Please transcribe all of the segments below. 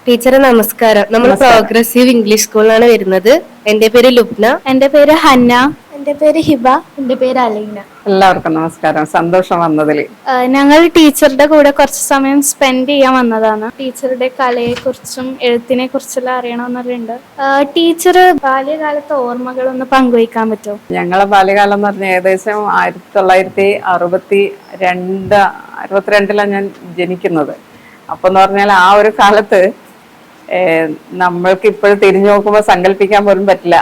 ടീച്ചറെ നമസ്കാരം. നമ്മൾ നമസ്കാരം. പ്രോഗ്രസീവ് ഇംഗ്ലീഷ് സ്കൂളിലാണ് വരുന്നത്. എൻ്റെ പേര് ലുബ്ന. എൻ്റെ പേര് ഹന്ന. എൻ്റെ പേര് ഹിബ. എൻ്റെ പേര് അലീന. എല്ലാവർക്കും നമസ്കാരം. സന്തോഷം വന്നതിൽ. ഞങ്ങൾ ടീച്ചറുടെ കൂടെ കുറച്ച് സമയം സ്പെൻഡ് ചെയ്യാൻ വന്നതാണ്. ടീച്ചറുടെ കലയെക്കുറിച്ചും എഴുത്തിനെ കുറിച്ചെല്ലാം അറിയണമെന്നുണ്ട്. ടീച്ചർ ബാല്യകാലത്തെ ഓർമ്മകളൊന്ന് പങ്കുവയ്ക്കാൻ പറ്റുമോ? ഞങ്ങളെ ബാല്യകാലം എന്ന് പറഞ്ഞാൽ ഏകദേശം 1962 ഞാൻ ജനിക്കുന്നത്. അപ്പൊ എന്ന് പറഞ്ഞാൽ ആ ഒരു കാലത്ത് നമ്മൾക്ക് ഇപ്പോഴും തിരിഞ്ഞു നോക്കുമ്പോൾ സങ്കല്പിക്കാൻ പോലും പറ്റില്ല.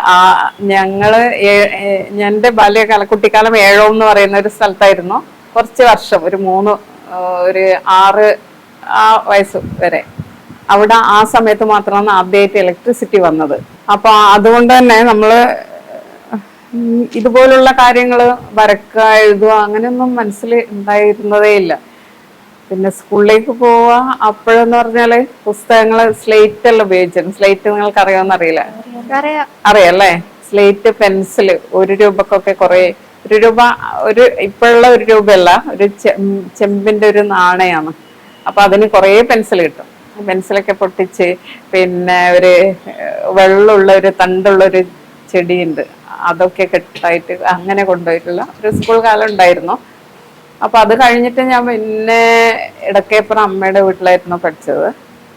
എൻ്റെ ബാല്യകാല കുട്ടിക്കാലം ഏഴോം എന്ന് പറയുന്ന ഒരു സ്ഥലത്തായിരുന്നു. കുറച്ച് വർഷം, ഒരു 6 വയസ്സ് വരെ അവിടെ. ആ സമയത്ത് മാത്രമാണ് ആദ്യമായിട്ട് ഇലക്ട്രിസിറ്റി വന്നത്. അപ്പൊ അതുകൊണ്ട് തന്നെ നമ്മള് ഇതുപോലുള്ള കാര്യങ്ങള് വരക്കുക, എഴുതുക അങ്ങനെയൊന്നും മനസ്സിൽ ഉണ്ടായിരുന്നതേ ഇല്ല. പിന്നെ സ്കൂളിലേക്ക് പോവുക, അപ്പോഴെന്ന് പറഞ്ഞാല് പുസ്തകങ്ങള് സ്ലേറ്റ് എല്ലാം ഉപയോഗിച്ചിരുന്നു. സ്ലേറ്റ് നിങ്ങൾക്ക് അറിയാമെന്ന് അറിയില്ല. അറിയാല്ലേ? സ്ലേറ്റ്, പെൻസില് 1 രൂപക്കൊക്കെ കുറെ. 1 രൂപ ഇപ്പോഴുള്ള 1 രൂപയല്ല, ഒരു ചെമ്പിന്റെ ഒരു നാണയാണ്. അപ്പൊ അതിന് കുറെ പെൻസിൽ കിട്ടും. പെൻസിലൊക്കെ പൊട്ടിച്ച്, പിന്നെ ഒരു വെള്ളമുള്ള ഒരു തണ്ടുള്ള ഒരു ചെടിയുണ്ട്, അതൊക്കെ കെട്ടായിട്ട് അങ്ങനെ കൊണ്ടുപോയിട്ടുള്ള ഒരു സ്കൂൾ കാലം ഉണ്ടായിരുന്നു. അപ്പൊ അത് കഴിഞ്ഞിട്ട് ഞാൻ പിന്നെ ഇടക്കേപ്പുറം അമ്മയുടെ വീട്ടിലായിരുന്നു പഠിച്ചത്.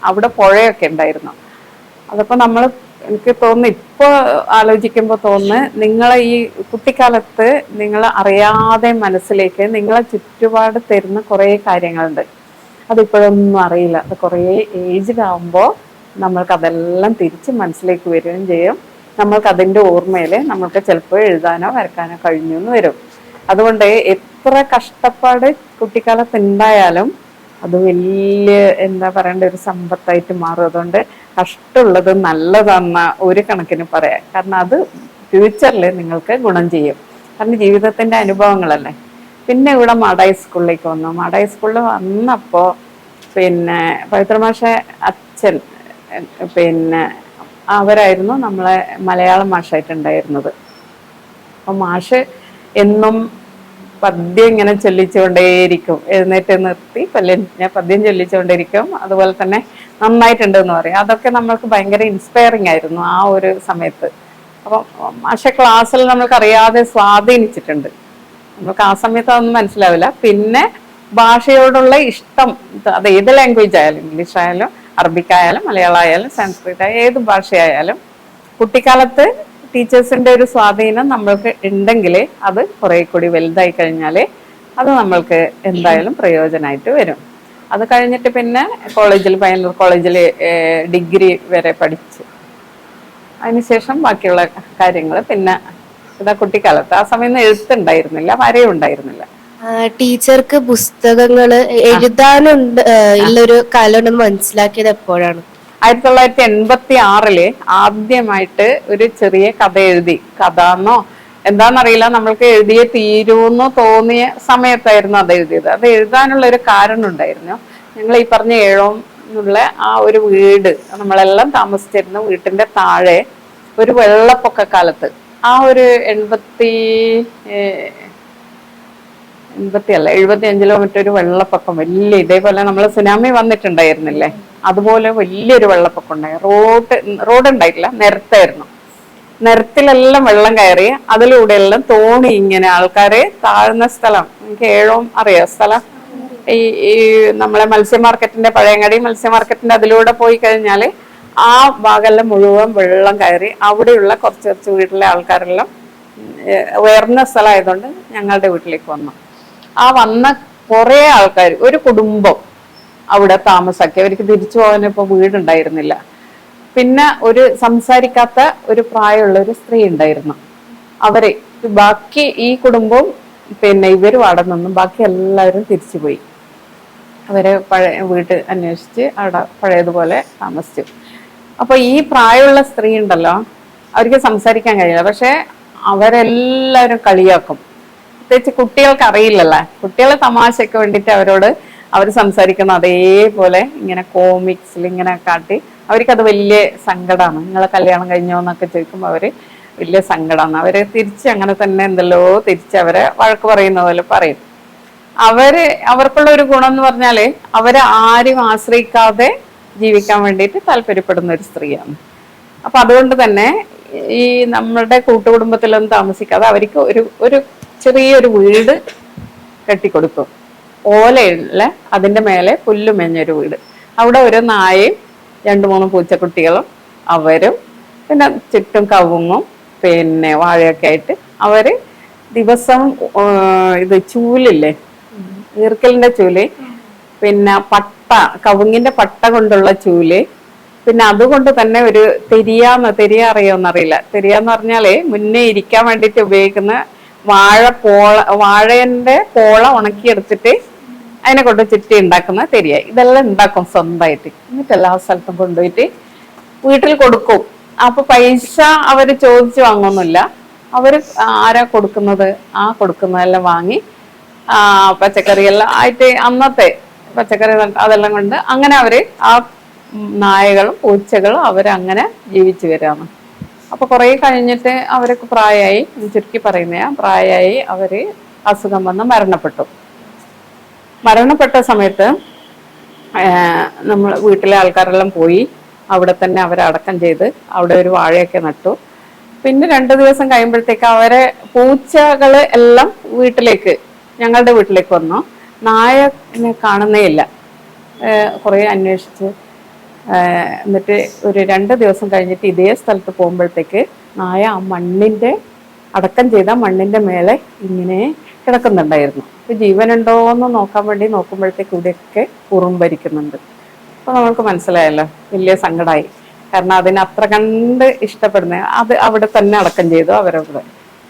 അവിടെ പുഴയൊക്കെ ഉണ്ടായിരുന്നു. അതപ്പോ എനിക്ക് തോന്നുന്നു, ഇപ്പൊ ആലോചിക്കുമ്പോൾ തോന്നുന്നു, നിങ്ങളെ ഈ കുട്ടിക്കാലത്ത് നിങ്ങൾ അറിയാതെ മനസ്സിലേക്ക് നിങ്ങളെ ചുറ്റുപാട് തരുന്ന കുറേ കാര്യങ്ങളുണ്ട്. അതിപ്പോഴൊന്നും അറിയില്ല. അത് കുറേ ഏജിലാവുമ്പോൾ നമ്മൾക്ക് അതെല്ലാം തിരിച്ച് മനസ്സിലേക്ക് വരികയും ചെയ്യും. നമ്മൾക്ക് അതിൻ്റെ ഓർമ്മയിൽ നമ്മൾക്ക് ചിലപ്പോൾ എഴുതാനോ വരക്കാനോ കഴിഞ്ഞു എന്ന് വരും. അതുകൊണ്ട് എത്ര കഷ്ടപ്പാട് കുട്ടിക്കാലത്ത് ഉണ്ടായാലും അത് വലിയ എന്താ പറയേണ്ട ഒരു സമ്പത്തായിട്ട് മാറും. അതുകൊണ്ട് കഷ്ടമുള്ളത് നല്ലതെന്ന ഒരു കണക്കിന് പറയാം. കാരണം അത് ഫ്യൂച്ചറിൽ നിങ്ങൾക്ക് ഗുണം ചെയ്യും. കാരണം ജീവിതത്തിന്റെ അനുഭവങ്ങളല്ലേ. പിന്നെ ഇവിടെ മാടായി സ്കൂളിലേക്ക് വന്നു. മാടായി സ്കൂളിൽ വന്നപ്പോൾ പിന്നെ പവിത്രമാഷ അച്ഛൻ, പിന്നെ അവരായിരുന്നു നമ്മളെ മലയാളം മാഷായിട്ടുണ്ടായിരുന്നത്. അപ്പൊ മാഷ് എന്നും പദ്യം ഇങ്ങനെ ചൊല്ലിച്ചുകൊണ്ടേയിരിക്കും. എഴുന്നേറ്റ് നിർത്തി ഞാൻ പദ്യം ചൊല്ലിച്ചുകൊണ്ടിരിക്കും. അതുപോലെ തന്നെ നന്നായിട്ടുണ്ട് എന്ന് പറയും. അതൊക്കെ നമ്മൾക്ക് ഭയങ്കര ഇൻസ്പയറിങ് ആയിരുന്നു ആ ഒരു സമയത്ത്. അപ്പം മാഷെ ക്ലാസ്സിൽ നമ്മൾക്ക് അറിയാതെ സ്വാധീനിച്ചിട്ടുണ്ട്. നമുക്ക് ആ സമയത്ത് അതൊന്നും മനസ്സിലാവില്ല. പിന്നെ ഭാഷയോടുള്ള ഇഷ്ടം, അത് ഏത് ലാംഗ്വേജ് ആയാലും, ഇംഗ്ലീഷ് ആയാലും അറബിക്കായാലും മലയാളം ആയാലും സംസ്കൃത ഏത് ഭാഷയായാലും കുട്ടിക്കാലത്ത് ടീച്ചേഴ്സിന്റെ ഒരു സ്വാധീനം നമ്മൾക്ക് ഉണ്ടെങ്കിൽ അത് കുറെ കൂടി വലുതായി കഴിഞ്ഞാൽ അത് നമ്മൾക്ക് എന്തായാലും പ്രയോജനമായിട്ട് വരും. അത് കഴിഞ്ഞിട്ട് പിന്നെ പയ്യന്നൂർ കോളേജിൽ ഡിഗ്രി വരെ പഠിച്ചു. അതിനുശേഷം ബാക്കിയുള്ള കാര്യങ്ങൾ പിന്നെ കുട്ടിക്കാലത്ത് ആ സമയം എഴുത്തുണ്ടായിരുന്നില്ല, വരയും ഉണ്ടായിരുന്നില്ല. ടീച്ചർക്ക് പുസ്തകങ്ങള് എഴുതാനുണ്ട് ഉള്ളൊരു കലയുണ്ടെന്ന് മനസ്സിലാക്കിയത് എപ്പോഴാണ്? 1986 ആദ്യമായിട്ട് ഒരു ചെറിയ കഥ എഴുതി. കഥന്നോ എന്താണെന്നറിയില്ല, നമ്മൾക്ക് എഴുതിയ തീരുമെന്നോ തോന്നിയ സമയത്തായിരുന്നു അത് എഴുതിയത്. അത് എഴുതാനുള്ള ഒരു കാരണം ഉണ്ടായിരുന്നു. ഞങ്ങൾ ഈ പറഞ്ഞ ഏഴോന്നുള്ള ആ ഒരു വീട്, നമ്മളെല്ലാം താമസിച്ചിരുന്ന വീട്ടിന്റെ താഴെ ഒരു വെള്ളപ്പൊക്ക കാലത്ത്, ആ ഒരു 75 മറ്റൊരു വെള്ളപ്പൊക്കം, വലിയ ഇതേപോലെ നമ്മൾ സുനാമി വന്നിട്ടുണ്ടായിരുന്നില്ലേ, അതുപോലെ വലിയൊരു വെള്ളപ്പൊക്കം ഉണ്ടായി. റോഡ് ഉണ്ടായിട്ടില്ല, നിരത്തായിരുന്നു. നിരത്തിലെല്ലാം വെള്ളം കയറി. അതിലൂടെയെല്ലാം തോണി ഇങ്ങനെ ആൾക്കാരെ താഴ്ന്ന സ്ഥലം, എനിക്ക് ഏഴോം അറിയാം സ്ഥലം, ഈ നമ്മളെ മത്സ്യ മാർക്കറ്റിന്റെ, പഴയങ്ങാടി മത്സ്യ മാർക്കറ്റിന്റെ അതിലൂടെ പോയി കഴിഞ്ഞാല് ആ ഭാഗമെല്ലാം മുഴുവൻ വെള്ളം കയറി. അവിടെയുള്ള കുറച്ച് വീട്ടിലെ ആൾക്കാരെല്ലാം ഉയർന്ന സ്ഥലമായതുകൊണ്ട് ഞങ്ങളുടെ വീട്ടിലേക്ക് വന്നു. ആ വന്ന കുറെ ആൾക്കാർ, ഒരു കുടുംബം അവിടെ താമസാക്കി. അവർക്ക് തിരിച്ചു പോകാൻ ഇപ്പൊ വീടുണ്ടായിരുന്നില്ല. പിന്നെ ഒരു സംസാരിക്കാത്ത ഒരു പ്രായമുള്ള ഒരു സ്ത്രീ ഉണ്ടായിരുന്നു. അവര് ബാക്കി ഈ കുടുംബവും പിന്നെ ഇവരും അവിടെ നിന്നും ബാക്കി എല്ലാവരും തിരിച്ചുപോയി. അവരെ പഴയ വീട്ട് അന്വേഷിച്ച് അവിടെ പഴയതുപോലെ താമസിച്ചു. അപ്പൊ ഈ പ്രായമുള്ള സ്ത്രീ ഉണ്ടല്ലോ, അവർക്ക് സംസാരിക്കാൻ കഴിയില്ല. പക്ഷെ അവരെല്ലാവരും കളിയാക്കും. പ്രത്യേകിച്ച് കുട്ടികൾക്ക് അറിയില്ലല്ലോ, കുട്ടികളെ തമാശയ്ക്ക് വേണ്ടിയിട്ട് അവർ സംസാരിക്കുന്ന അതേപോലെ ഇങ്ങനെ കോമിക്സിൽ ഇങ്ങനെ കാട്ടി അവർക്കത് വലിയ സങ്കടമാണ്. നിങ്ങളെ കല്യാണം കഴിഞ്ഞോ എന്നൊക്കെ ചോദിക്കുമ്പോൾ അവര് വലിയ സങ്കടമാണ്. അവരെ തിരിച്ച് അങ്ങനെ തന്നെ എന്തല്ലോ തിരിച്ച് അവരെ വഴക്ക് പറയുന്ന പോലെ പറയും. അവർക്കുള്ള ഒരു ഗുണം എന്ന് പറഞ്ഞാല് അവരെ ആരും ആശ്രയിക്കാതെ ജീവിക്കാൻ വേണ്ടിയിട്ട് താല്പര്യപ്പെടുന്ന ഒരു സ്ത്രീയാണ്. അപ്പൊ അതുകൊണ്ട് തന്നെ ഈ നമ്മളുടെ കൂട്ടുകുടുംബത്തിലൊന്നും താമസിക്കാതെ അവർക്ക് ഒരു ചെറിയൊരു വീട് കെട്ടിക്കൊടുക്കും. ഓലയുള്ള അതിന്റെ മേലെ പുല്ല് മേഞ്ഞൊരു വീട്. അവിടെ ഒരു നായയും 2-3 പൂച്ചക്കുട്ടികളും അവരും പിന്നെ ചുറ്റും കവുങ്ങും പിന്നെ വാഴയൊക്കെ ആയിട്ട് അവര് ദിവസം ഇത് ചൂലില്ലേ, ഈർക്കലിന്റെ ചൂല്, പിന്നെ പട്ട, കവുങ്ങിന്റെ പട്ട കൊണ്ടുള്ള ചൂല്, പിന്നെ അതുകൊണ്ട് തന്നെ ഒരു തെരിയ അറിയോന്നറിയില്ല. തെരിയാന്ന് പറഞ്ഞാല് മുന്നേ ഇരിക്കാൻ വേണ്ടിയിട്ട് ഉപയോഗിക്കുന്ന വാഴന്റെ പോള ഉണക്കിയെടുത്തിട്ട് അതിനെ കൊണ്ട് ചുറ്റി ഉണ്ടാക്കുന്ന തെരിയ. ഇതെല്ലാം ഉണ്ടാക്കും സ്വന്തമായിട്ട്. എന്നിട്ട് എല്ലാ സ്ഥലത്തും കൊണ്ടുപോയിട്ട് വീട്ടിൽ കൊടുക്കും. അപ്പൊ പൈസ അവര് ചോദിച്ചു വാങ്ങുന്നില്ല. അവര് ആരാ കൊടുക്കുന്നത് ആ കൊടുക്കുന്നതെല്ലാം വാങ്ങി പച്ചക്കറിയെല്ലാം ആയിട്ട് അന്നത്തെ പച്ചക്കറി അതെല്ലാം കൊണ്ട് അങ്ങനെ അവര് ആ നായകളും പൂച്ചകളും അവരങ്ങനെ ജീവിച്ചു വരാണ്. അപ്പൊ കുറെ കഴിഞ്ഞിട്ട് അവരൊക്കെ പ്രായമായി, ചുരുക്കി പറയുന്ന പ്രായമായി, അവര് അസുഖം വന്ന് മരണപ്പെട്ട സമയത്ത് നമ്മൾ വീട്ടിലെ ആൾക്കാരെല്ലാം പോയി അവിടെ തന്നെ അവരെ അടക്കം ചെയ്ത് അവിടെ ഒരു വാഴയൊക്കെ നട്ടു. പിന്നെ 2 ദിവസം കഴിയുമ്പോഴത്തേക്ക് അവരെ പൂച്ചകള് എല്ലാം ഞങ്ങളുടെ വീട്ടിലേക്ക് വന്നു. നായനെ കാണുന്നേ ഇല്ല. കുറെ അന്വേഷിച്ച് എന്നിട്ട് ഒരു 2 ദിവസം കഴിഞ്ഞിട്ട് ഇതേ സ്ഥലത്ത് പോകുമ്പോഴത്തേക്ക് നായ ആ അടക്കം ചെയ്ത മണ്ണിന്റെ മേലെ ഇങ്ങനെ കിടക്കുന്നുണ്ടായിരുന്നു. ഇപ്പൊ ജീവനുണ്ടോന്ന് നോക്കാൻ വേണ്ടി നോക്കുമ്പോഴത്തേക്ക് ഇവിടെയൊക്കെ ഉറുമ്പരിക്കുന്നുണ്ട്. അപ്പൊ നമ്മൾക്ക് മനസ്സിലായല്ലോ, വലിയ സങ്കടമായി. കാരണം അതിന് അത്ര കണ്ട് ഇഷ്ടപ്പെടുന്ന അത് അവിടെ തന്നെ അടക്കം ചെയ്തു അവരവിടെ.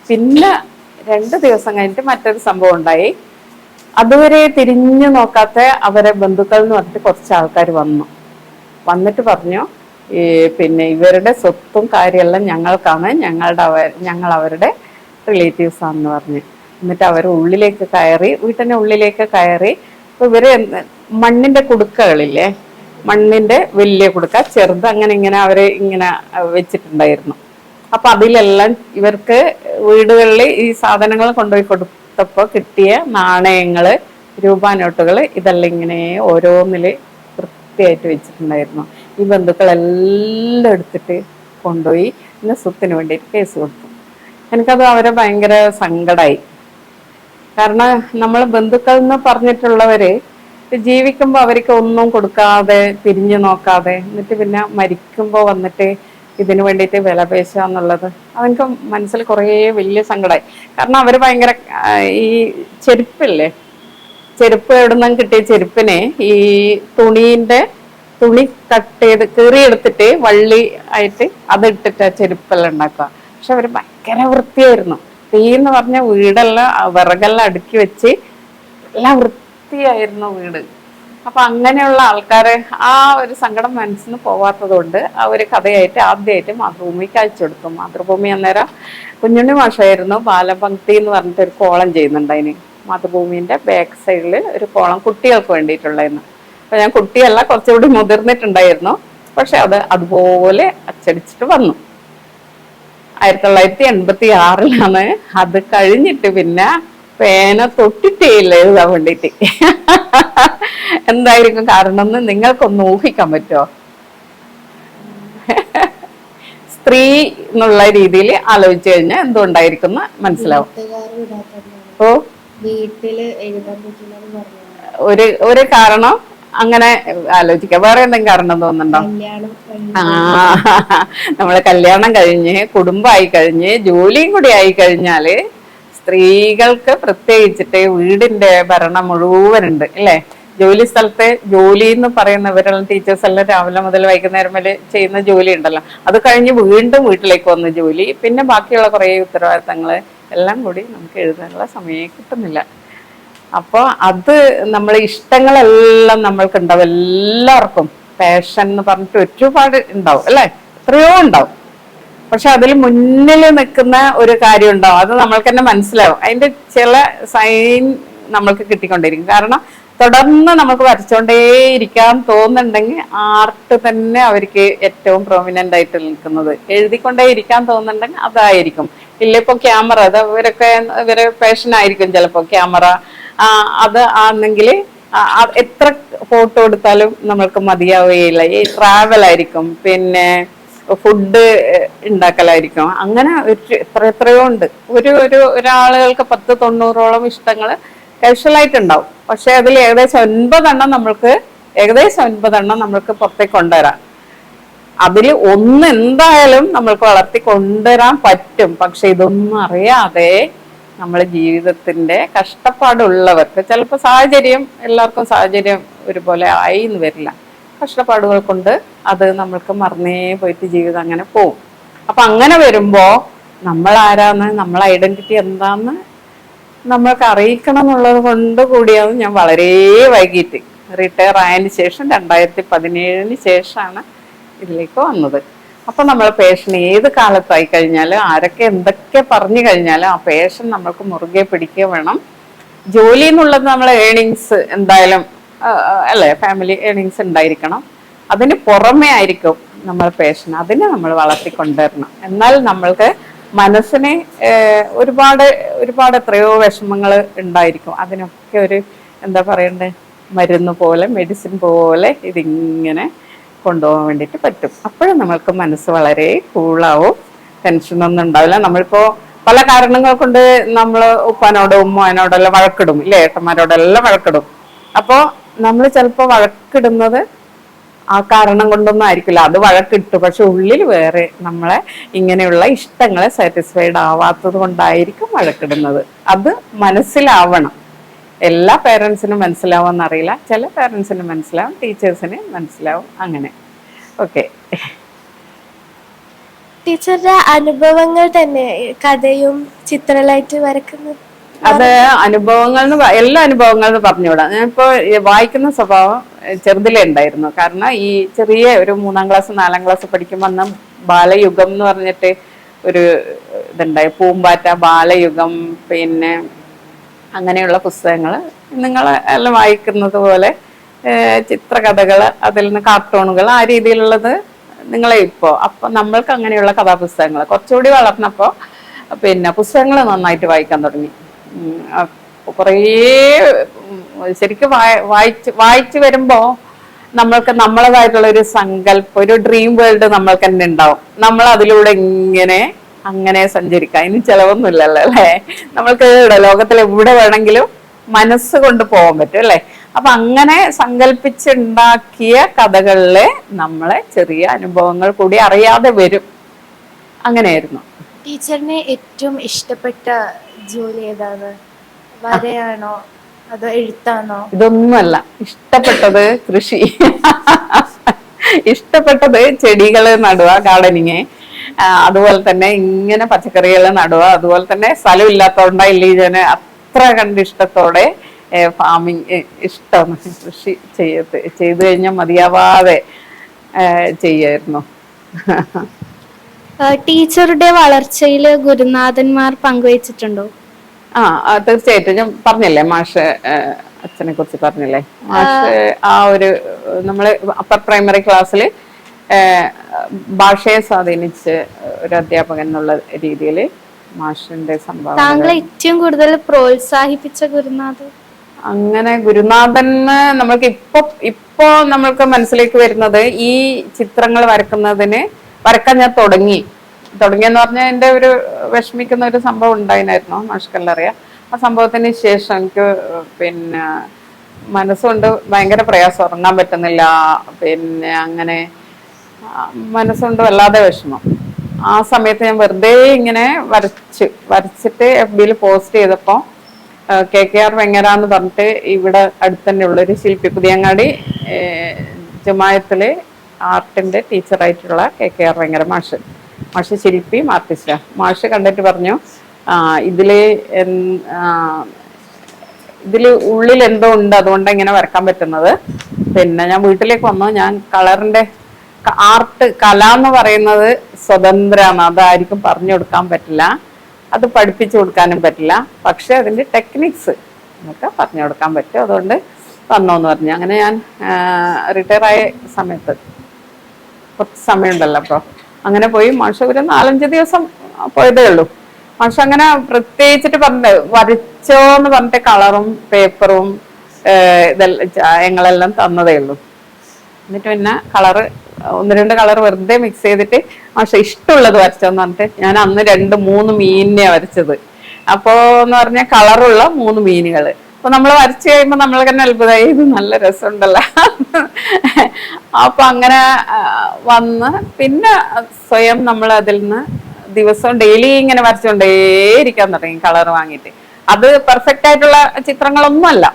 പിന്നെ 2 ദിവസം കഴിഞ്ഞിട്ട് മറ്റൊരു സംഭവം ഉണ്ടായി. അതുവരെ തിരിഞ്ഞു നോക്കാത്ത അവരെ ബന്ധുക്കൾ എന്ന് പറഞ്ഞിട്ട് കുറച്ച് ആൾക്കാർ വന്നിട്ട് പറഞ്ഞു, പിന്നെ ഇവരുടെ സ്വത്തും കാര്യമെല്ലാം ഞങ്ങൾക്കാണ്, ഞങ്ങൾ അവരുടെ റിലേറ്റീവ്സ് ആണെന്ന് പറഞ്ഞു. എന്നിട്ട് അവർ വീട്ടിന്റെ ഉള്ളിലേക്ക് കയറി. ഇപ്പൊ ഇവര് മണ്ണിന്റെ കുടുക്കകളില്ലേ, മണ്ണിന്റെ വലിയ കുടുക്ക, ചെറുത്, അങ്ങനെ ഇങ്ങനെ അവര് ഇങ്ങനെ വെച്ചിട്ടുണ്ടായിരുന്നു. അപ്പൊ അതിലെല്ലാം ഇവർക്ക് വീടുകളിൽ ഈ സാധനങ്ങൾ കൊണ്ടുപോയി കൊടുത്തപ്പോ കിട്ടിയ നാണയങ്ങള്, രൂപാനോട്ടുകള്, ഇതെല്ലാം ഇങ്ങനെ ഓരോന്നില് വൃത്തിയായിട്ട് വെച്ചിട്ടുണ്ടായിരുന്നു. ഈ ബന്ധുക്കളെല്ലാം എടുത്തിട്ട് കൊണ്ടുപോയി സ്വത്തിന് വേണ്ടിയിട്ട് കേസ് കൊടുത്തു. എനിക്കത് അവരെ ഭയങ്കര സങ്കടമായി. കാരണം നമ്മൾ ബന്ധുക്കൾ എന്ന് പറഞ്ഞിട്ടുള്ളവര് ജീവിക്കുമ്പോൾ അവർക്ക് ഒന്നും കൊടുക്കാതെ തിരിഞ്ഞു നോക്കാതെ എന്നിട്ട് പിന്നെ മരിക്കുമ്പോൾ വന്നിട്ട് ഇതിനു വേണ്ടിയിട്ട് വില പേശുക എന്നുള്ളത് അതെനിക്ക് മനസ്സിൽ കുറേ വലിയ സങ്കടമായി. കാരണം അവര് ഭയങ്കര ഈ ചെരുപ്പില്ലേ, ചെരുപ്പ് എവിടെ നിന്നും കിട്ടിയ ചെരുപ്പിനെ ഈ തുണി കട്ട് ചെയ്ത് കീറിയെടുത്തിട്ട് വള്ളി ആയിട്ട് അതിട്ടിട്ട് ചെരുപ്പെല്ലാം ഉണ്ടാക്കുക. പക്ഷെ അവര് ഭയങ്കര വൃത്തിയായിരുന്നു. തീന്ന് പറഞ്ഞ വീടെല്ലാം വിറകെല്ലാം അടുക്കി വെച്ച് എല്ലാം വൃത്തിയായിരുന്നു വീട്. അപ്പൊ അങ്ങനെയുള്ള ആൾക്കാരെ ആ ഒരു സങ്കടം മനസ്സിന് പോവാത്തത് കൊണ്ട് ആ ഒരു കഥയായിട്ട് ആദ്യമായിട്ട് മാതൃഭൂമിക്ക് അയച്ചു കൊടുത്തു. മാതൃഭൂമി അന്നേരം കുഞ്ഞുണ്ണി മാഷായിരുന്നു ബാലപംക്തി എന്ന് പറഞ്ഞിട്ട് ഒരു കോളം ചെയ്യുന്നുണ്ടായിന്. മാതൃഭൂമിന്റെ ബാക്ക് സൈഡിൽ ഒരു കോളം കുട്ടികൾക്ക് വേണ്ടിയിട്ടുണ്ടായിരുന്നു. അപ്പൊ ഞാൻ കുട്ടിയല്ല, കുറച്ചുകൂടി മുതിർന്നിട്ടുണ്ടായിരുന്നു. പക്ഷെ അതുപോലെ അച്ചടിച്ചിട്ട് വന്നു. 1986 അത് കഴിഞ്ഞിട്ട് പിന്നെ പേന തൊട്ടിട്ടേയില്ല എഴുതാൻ വേണ്ടിയിട്ട്. എന്തായിരിക്കും കാരണം എന്ന് നിങ്ങൾക്കൊന്ന് ഊഹിക്കാൻ പറ്റുമോ? സ്ത്രീ എന്നുള്ള രീതിയിൽ ആലോചിച്ചു കഴിഞ്ഞാൽ എന്തുകൊണ്ടായിരിക്കും മനസ്സിലാവും. ഓ, ഒരു കാരണം അങ്ങനെ ആലോചിക്കാം. വേറെ എന്തെങ്കിലും കാരണം തോന്നുന്നുണ്ടോ? നമ്മള് കല്യാണം കഴിഞ്ഞ് കുടുംബമായി കഴിഞ്ഞ് ജോലിയും കൂടി ആയി കഴിഞ്ഞാല് സ്ത്രീകൾക്ക് പ്രത്യേകിച്ചിട്ട് വീടിന്റെ ഭരണം മുഴുവനുണ്ട് അല്ലേ? ജോലി സ്ഥലത്തെ ജോലി എന്ന് പറയുന്നവരെല്ലാം ടീച്ചേഴ്സ് എല്ലാം രാവിലെ മുതൽ വൈകുന്നേരം വരെ ചെയ്യുന്ന ജോലി ഉണ്ടല്ലോ, അത് കഴിഞ്ഞ് വീണ്ടും വീട്ടിലേക്ക് വന്ന ജോലി, പിന്നെ ബാക്കിയുള്ള കുറെ ഉത്തരവാദിത്തങ്ങള് എല്ലാം കൂടി നമുക്ക് എഴുതാനുള്ള സമയം കിട്ടുന്നില്ല. അപ്പൊ അത് നമ്മളെ ഇഷ്ടങ്ങളെല്ലാം നമ്മൾക്ക് ഉണ്ടാവും. എല്ലാവർക്കും പാഷൻ എന്ന് പറഞ്ഞിട്ട് ഒരുപാട് ഉണ്ടാവും അല്ലെ, എത്രയോ ഉണ്ടാവും. പക്ഷെ അതിൽ മുന്നിൽ നിൽക്കുന്ന ഒരു കാര്യം ഉണ്ടാവും, അത് നമ്മൾക്ക് തന്നെ മനസ്സിലാവും. അതിന്റെ ചില സൈൻ നമ്മൾക്ക് കിട്ടിക്കൊണ്ടിരിക്കും. കാരണം തുടർന്ന് നമുക്ക് വരച്ചോണ്ടേ ഇരിക്കാൻ തോന്നുന്നുണ്ടെങ്കിൽ ആർട്ട് തന്നെ അവർക്ക് ഏറ്റവും പ്രൊമിനന്റ് ആയിട്ട് നിൽക്കുന്നത്. എഴുതിക്കൊണ്ടേ ഇരിക്കാൻ തോന്നുന്നുണ്ടെങ്കിൽ അതായിരിക്കും. ഇല്ല ഇപ്പൊ ക്യാമറ, അത് ഇവരെ പാഷൻ ആയിരിക്കും ചിലപ്പോ ക്യാമറ. അത് ആണെങ്കിൽ എത്ര ഫോട്ടോ എടുത്താലും നമ്മൾക്ക് മതിയാവുകയില്ല. ഈ ട്രാവൽ ആയിരിക്കും, പിന്നെ ഫുഡ് ഉണ്ടാക്കലായിരിക്കും, അങ്ങനെ എത്രയോ ഉണ്ട്. ഒരാളുകൾക്ക് 10-90ഓളം ഇഷ്ടങ്ങൾ കാഷ്വലായിട്ട് ഉണ്ടാവും. പക്ഷെ അതിൽ ഏകദേശം 9 എണ്ണം നമ്മൾക്ക് പുറത്തേക്ക് കൊണ്ടുവരാം. അതിൽ ഒന്ന് എന്തായാലും നമ്മൾക്ക് വളർത്തി കൊണ്ടുവരാൻ പറ്റും. പക്ഷെ ഇതൊന്നും അറിയാതെ നമ്മളെ ജീവിതത്തിന്റെ കഷ്ടപ്പാടുള്ളവർക്ക് ചിലപ്പോൾ എല്ലാവർക്കും സാഹചര്യം ഒരുപോലെ ആയി എന്ന് വരില്ല. കഷ്ടപ്പാടുകൾ കൊണ്ട് അത് നമ്മൾക്ക് മറന്നേ പോയിട്ട് ജീവിതം അങ്ങനെ പോവും. അപ്പൊ അങ്ങനെ വരുമ്പോ നമ്മൾ ആരാന്ന്, നമ്മളെ ഐഡന്റിറ്റി എന്താന്ന് നമ്മൾക്ക് അറിയിക്കണം എന്നുള്ളത് കൊണ്ട് കൂടിയാണ് ഞാൻ വളരെ വൈകിട്ട് റിട്ടയർ ആയതിനു ശേഷം 2017 ശേഷമാണ് ഇതിലേക്ക് വന്നത്. അപ്പൊ നമ്മൾ പേഷൻ ഏത് കാലത്തായി കഴിഞ്ഞാലും ആരൊക്കെ എന്തൊക്കെ പറഞ്ഞു കഴിഞ്ഞാലും ആ പേഷൻ നമ്മൾക്ക് മുറുകെ പിടിക്കുക വേണം. ജോലി എന്നുള്ളത് നമ്മളെ ഏണിങ്സ് എന്തായാലും അല്ലെ, ഫാമിലി ഏണിങ്സ് ഉണ്ടായിരിക്കണം. അതിന് പുറമേ ആയിരിക്കും നമ്മൾ പേഷൻ, അതിനെ നമ്മൾ വളർത്തിക്കൊണ്ടുവരണം. എന്നാൽ നമ്മൾക്ക് മനസ്സിന് ഒരുപാട് എത്രയോ വിഷമങ്ങൾ ഉണ്ടായിരിക്കും. അതിനൊക്കെ ഒരു എന്താ പറയണ്ടേ, മരുന്ന് പോലെ, മെഡിസിൻ പോലെ ഇതിങ്ങനെ കൊണ്ടുപോകാൻ വേണ്ടിയിട്ട് പറ്റും. അപ്പോഴും നമ്മൾക്ക് മനസ്സ് വളരെ കൂളാവും, ടെൻഷനൊന്നും ഉണ്ടാവില്ല. നമ്മളിപ്പോ പല കാരണങ്ങൾ കൊണ്ട് നമ്മൾ ഉപ്പാനോടും ഉമ്മാനോടെല്ലാം വഴക്കിടും, ഇല്ലേ, ഏട്ടന്മാരോടെല്ലാം വഴക്കിടും. അപ്പോ നമ്മൾ ചിലപ്പോ വഴക്കിടുന്നത് ആ കാരണം കൊണ്ടൊന്നും ആയിരിക്കില്ല, അത് വഴക്കിട്ടു, പക്ഷെ ഉള്ളിൽ വേറെ നമ്മളെ ഇങ്ങനെയുള്ള ഇഷ്ടങ്ങളെ സാറ്റിസ്ഫൈഡ് ആവാത്തത് കൊണ്ടായിരിക്കും വഴക്കിടുന്നത്. അത് മനസ്സിലാവണം. എല്ലാ പേരൻസിനും മനസ്സിലാവുമെന്നറിയില്ല, ചില പേരൻസിന് മനസ്സിലാവും, ടീച്ചേഴ്സിന് മനസ്സിലാവും, അങ്ങനെ. ഓക്കെ. ടീച്ചറുടെ അനുഭവങ്ങൾ തന്നെ കഥയും ചിത്രലായിട്ട് വരക്കുന്നത്? അത് അനുഭവങ്ങൾ എല്ലാ അനുഭവങ്ങളും പറഞ്ഞുകൂടാ. ഞാനിപ്പോ വായിക്കുന്ന സ്വഭാവം ചെറുതിലേ ഉണ്ടായിരുന്നു. കാരണം ഈ ചെറിയ ഒരു 3-ാം ക്ലാസ് 4-ാം ക്ലാസ് പഠിക്കുമ്പോൾ അന്ന് ബാലയുഗം എന്ന് പറഞ്ഞിട്ട് ഒരു ഇതുണ്ടായി, പൂമ്പാറ്റ, ബാലയുഗം, പിന്നെ അങ്ങനെയുള്ള പുസ്തകങ്ങൾ നിങ്ങൾ എല്ലാം വായിക്കുന്നത് പോലെ ചിത്രകഥകൾ, അതിൽ നിന്ന് കാർട്ടൂണുകൾ, ആ രീതിയിലുള്ളത് നിങ്ങളെ അപ്പൊ നമ്മൾക്ക് അങ്ങനെയുള്ള കഥാപുസ്തകങ്ങൾ കുറച്ചുകൂടി വളർന്നപ്പോൾ പിന്നെ പുസ്തകങ്ങൾ നന്നായിട്ട് വായിക്കാൻ തുടങ്ങി. കുറേ ശരിക്കും വായിച്ചു വരുമ്പോ നമ്മൾക്ക് നമ്മളതായിട്ടുള്ള ഒരു സങ്കല്പം, ഒരു ഡ്രീം വേൾഡ് നമ്മൾക്ക് തന്നെ ഉണ്ടാവും. നമ്മൾ അതിലൂടെ അങ്ങനെ സഞ്ചരിക്കാം. അതിന് ചെലവൊന്നുമില്ലല്ലോ അല്ലെ. നമ്മൾക്ക് ലോകത്തിൽ എവിടെ വേണമെങ്കിലും മനസ്സുകൊണ്ട് പോകാൻ പറ്റും അല്ലെ. അപ്പൊ അങ്ങനെ സങ്കല്പിച്ചുണ്ടാക്കിയ കഥകളിലെ നമ്മളെ ചെറിയ അനുഭവങ്ങൾ കൂടി അറിയാതെ വരും. അങ്ങനെയായിരുന്നു. ടീച്ചറിന് ഏറ്റവും ഇഷ്ടപ്പെട്ട ജോലി ഏതാണ്? വരയാണോ അതോ എഴുത്താണോ? ഇതൊന്നുമല്ല. ഇഷ്ടപ്പെട്ടത് കൃഷി, ഇഷ്ടപ്പെട്ടത് ചെടികൾ നടുക, ഗാർഡനിങ്, അതുപോലെ തന്നെ ഇങ്ങനെ പച്ചക്കറികൾ നടുക, അതുപോലെ തന്നെ സ്ഥലം ഇല്ലാത്തതുകൊണ്ടായില്ലേ ഇതിന് അത്ര കണ്ട് ഇഷ്ടത്തോടെ ഫാമിങ് ഇഷ്ടമാണ്. കൃഷി ചെയ്തു കഴിഞ്ഞാൽ മതിയാവാതെ ചെയ്യായിരുന്നു. ടീച്ചറുടെ വളർച്ചയിൽ ഗുരുനാഥന്മാർ പങ്കുവച്ചിട്ടുണ്ടോ? തീർച്ചയായിട്ടും. ഞാൻ പറഞ്ഞില്ലേ, മാഷ് അച്ഛനെ കുറിച്ച് പറഞ്ഞില്ലേ. മാഷ് ആ ഒരു നമ്മള് അപ്പർ പ്രൈമറി ക്ലാസ്സിൽ ഭാഷയെ സ്വാധീനിച്ച് ഒരു അധ്യാപകൻ എന്നുള്ള രീതിയിൽ മാഷിന്റെ സംഭാവന. താങ്കളെ ഏറ്റവും കൂടുതൽ പ്രോത്സാഹിപ്പിച്ച ഗുരുനാഥൻ? അങ്ങനെ ഗുരുനാഥൻ നമ്മൾക്ക് ഇപ്പോ നമ്മൾക്ക് മനസ്സിലേക്ക് വരുന്നത്, ഈ ചിത്രങ്ങൾ വരക്കാൻ ഞാൻ തുടങ്ങിയെന്ന് പറഞ്ഞാൽ എൻ്റെ ഒരു വിഷമിക്കുന്ന ഒരു സംഭവം ഉണ്ടായിരുന്നു, മാഷ്ക്കെല്ലാം. ആ സംഭവത്തിന് ശേഷം എനിക്ക് പിന്നെ മനസ്സുകൊണ്ട് ഭയങ്കര പ്രയാസം, ഉറങ്ങാൻ പറ്റുന്നില്ല, പിന്നെ അങ്ങനെ മനസ്സുകൊണ്ട് വല്ലാതെ വിഷമം. ആ സമയത്ത് ഞാൻ വെറുതെ ഇങ്ങനെ വരച്ചിട്ട് FB പോസ്റ്റ് ചെയ്തപ്പോൾ KKR വെങ്ങര എന്ന് പറഞ്ഞിട്ട് ഇവിടെ അടുത്ത് തന്നെ ഉള്ളൊരു ശില്പി, പുതിയങ്ങാടി ജമായത്തിലെ ആർട്ടിന്റെ ടീച്ചറായിട്ടുള്ള KKR വെങ്ങര മാഷ് ശില്പിയും ആർട്ടിസ്റ്റാ. മാഷ് കണ്ടിട്ട് പറഞ്ഞു, ഇതില് ഉള്ളിൽ എന്തോ ഉണ്ട്, അതുകൊണ്ട് ഇങ്ങനെ വരക്കാൻ പറ്റുന്നത്. പിന്നെ ഞാൻ വീട്ടിലേക്ക് വന്നു. ഞാൻ കളറിന്റെ കല എന്ന് പറയുന്നത് സ്വതന്ത്രമാണ്, അതായിരിക്കും പറഞ്ഞു കൊടുക്കാൻ പറ്റില്ല, അത് പഠിപ്പിച്ചു കൊടുക്കാനും പറ്റില്ല. പക്ഷെ അതിന്റെ ടെക്നിക്സ് നമുക്ക് പറഞ്ഞു കൊടുക്കാൻ പറ്റും, അതുകൊണ്ട് വന്നോന്ന് പറഞ്ഞു. അങ്ങനെ ഞാൻ റിട്ടയർ ആയ സമയത്ത് കുറച്ച് സമയമുണ്ടല്ലോ, അപ്പോൾ അങ്ങനെ പോയി. മാഷ ഒരു 4-5 ദിവസം പോയതേ ഉള്ളൂ. മാഷ അങ്ങനെ പ്രത്യേകിച്ചിട്ട് പറഞ്ഞിട്ട് വരച്ചോന്ന് പറഞ്ഞിട്ട് കളറും പേപ്പറും ഇതെല്ലാം ചായങ്ങളെല്ലാം തന്നതേ ഉള്ളൂ. എന്നിട്ട് പിന്നെ കളറ് 1-2 കളർ വെറുതെ മിക്സ് ചെയ്തിട്ട് പക്ഷെ ഇഷ്ടമുള്ളത് വരച്ചോന്ന് പറഞ്ഞിട്ട് ഞാൻ അന്ന് 2-3 മീനിനെ വരച്ചത്. അപ്പോ എന്ന് പറഞ്ഞാൽ കളറുള്ള 3 മീനുകൾ. അപ്പൊ നമ്മൾ വരച്ചു കഴിയുമ്പോൾ നമ്മൾ തന്നെ അത്ഭുതമായി, ഇത് നല്ല രസമുണ്ടല്ലോ. അപ്പൊ അങ്ങനെ വന്ന് പിന്നെ സ്വയം നമ്മൾ അതിൽ നിന്ന് ദിവസവും ഡെയിലി ഇങ്ങനെ വരച്ചുകൊണ്ടേയിരിക്കാൻ തുടങ്ങി കളർ വാങ്ങിയിട്ട്. അത് പെർഫെക്റ്റ് ആയിട്ടുള്ള ചിത്രങ്ങളൊന്നും അല്ല,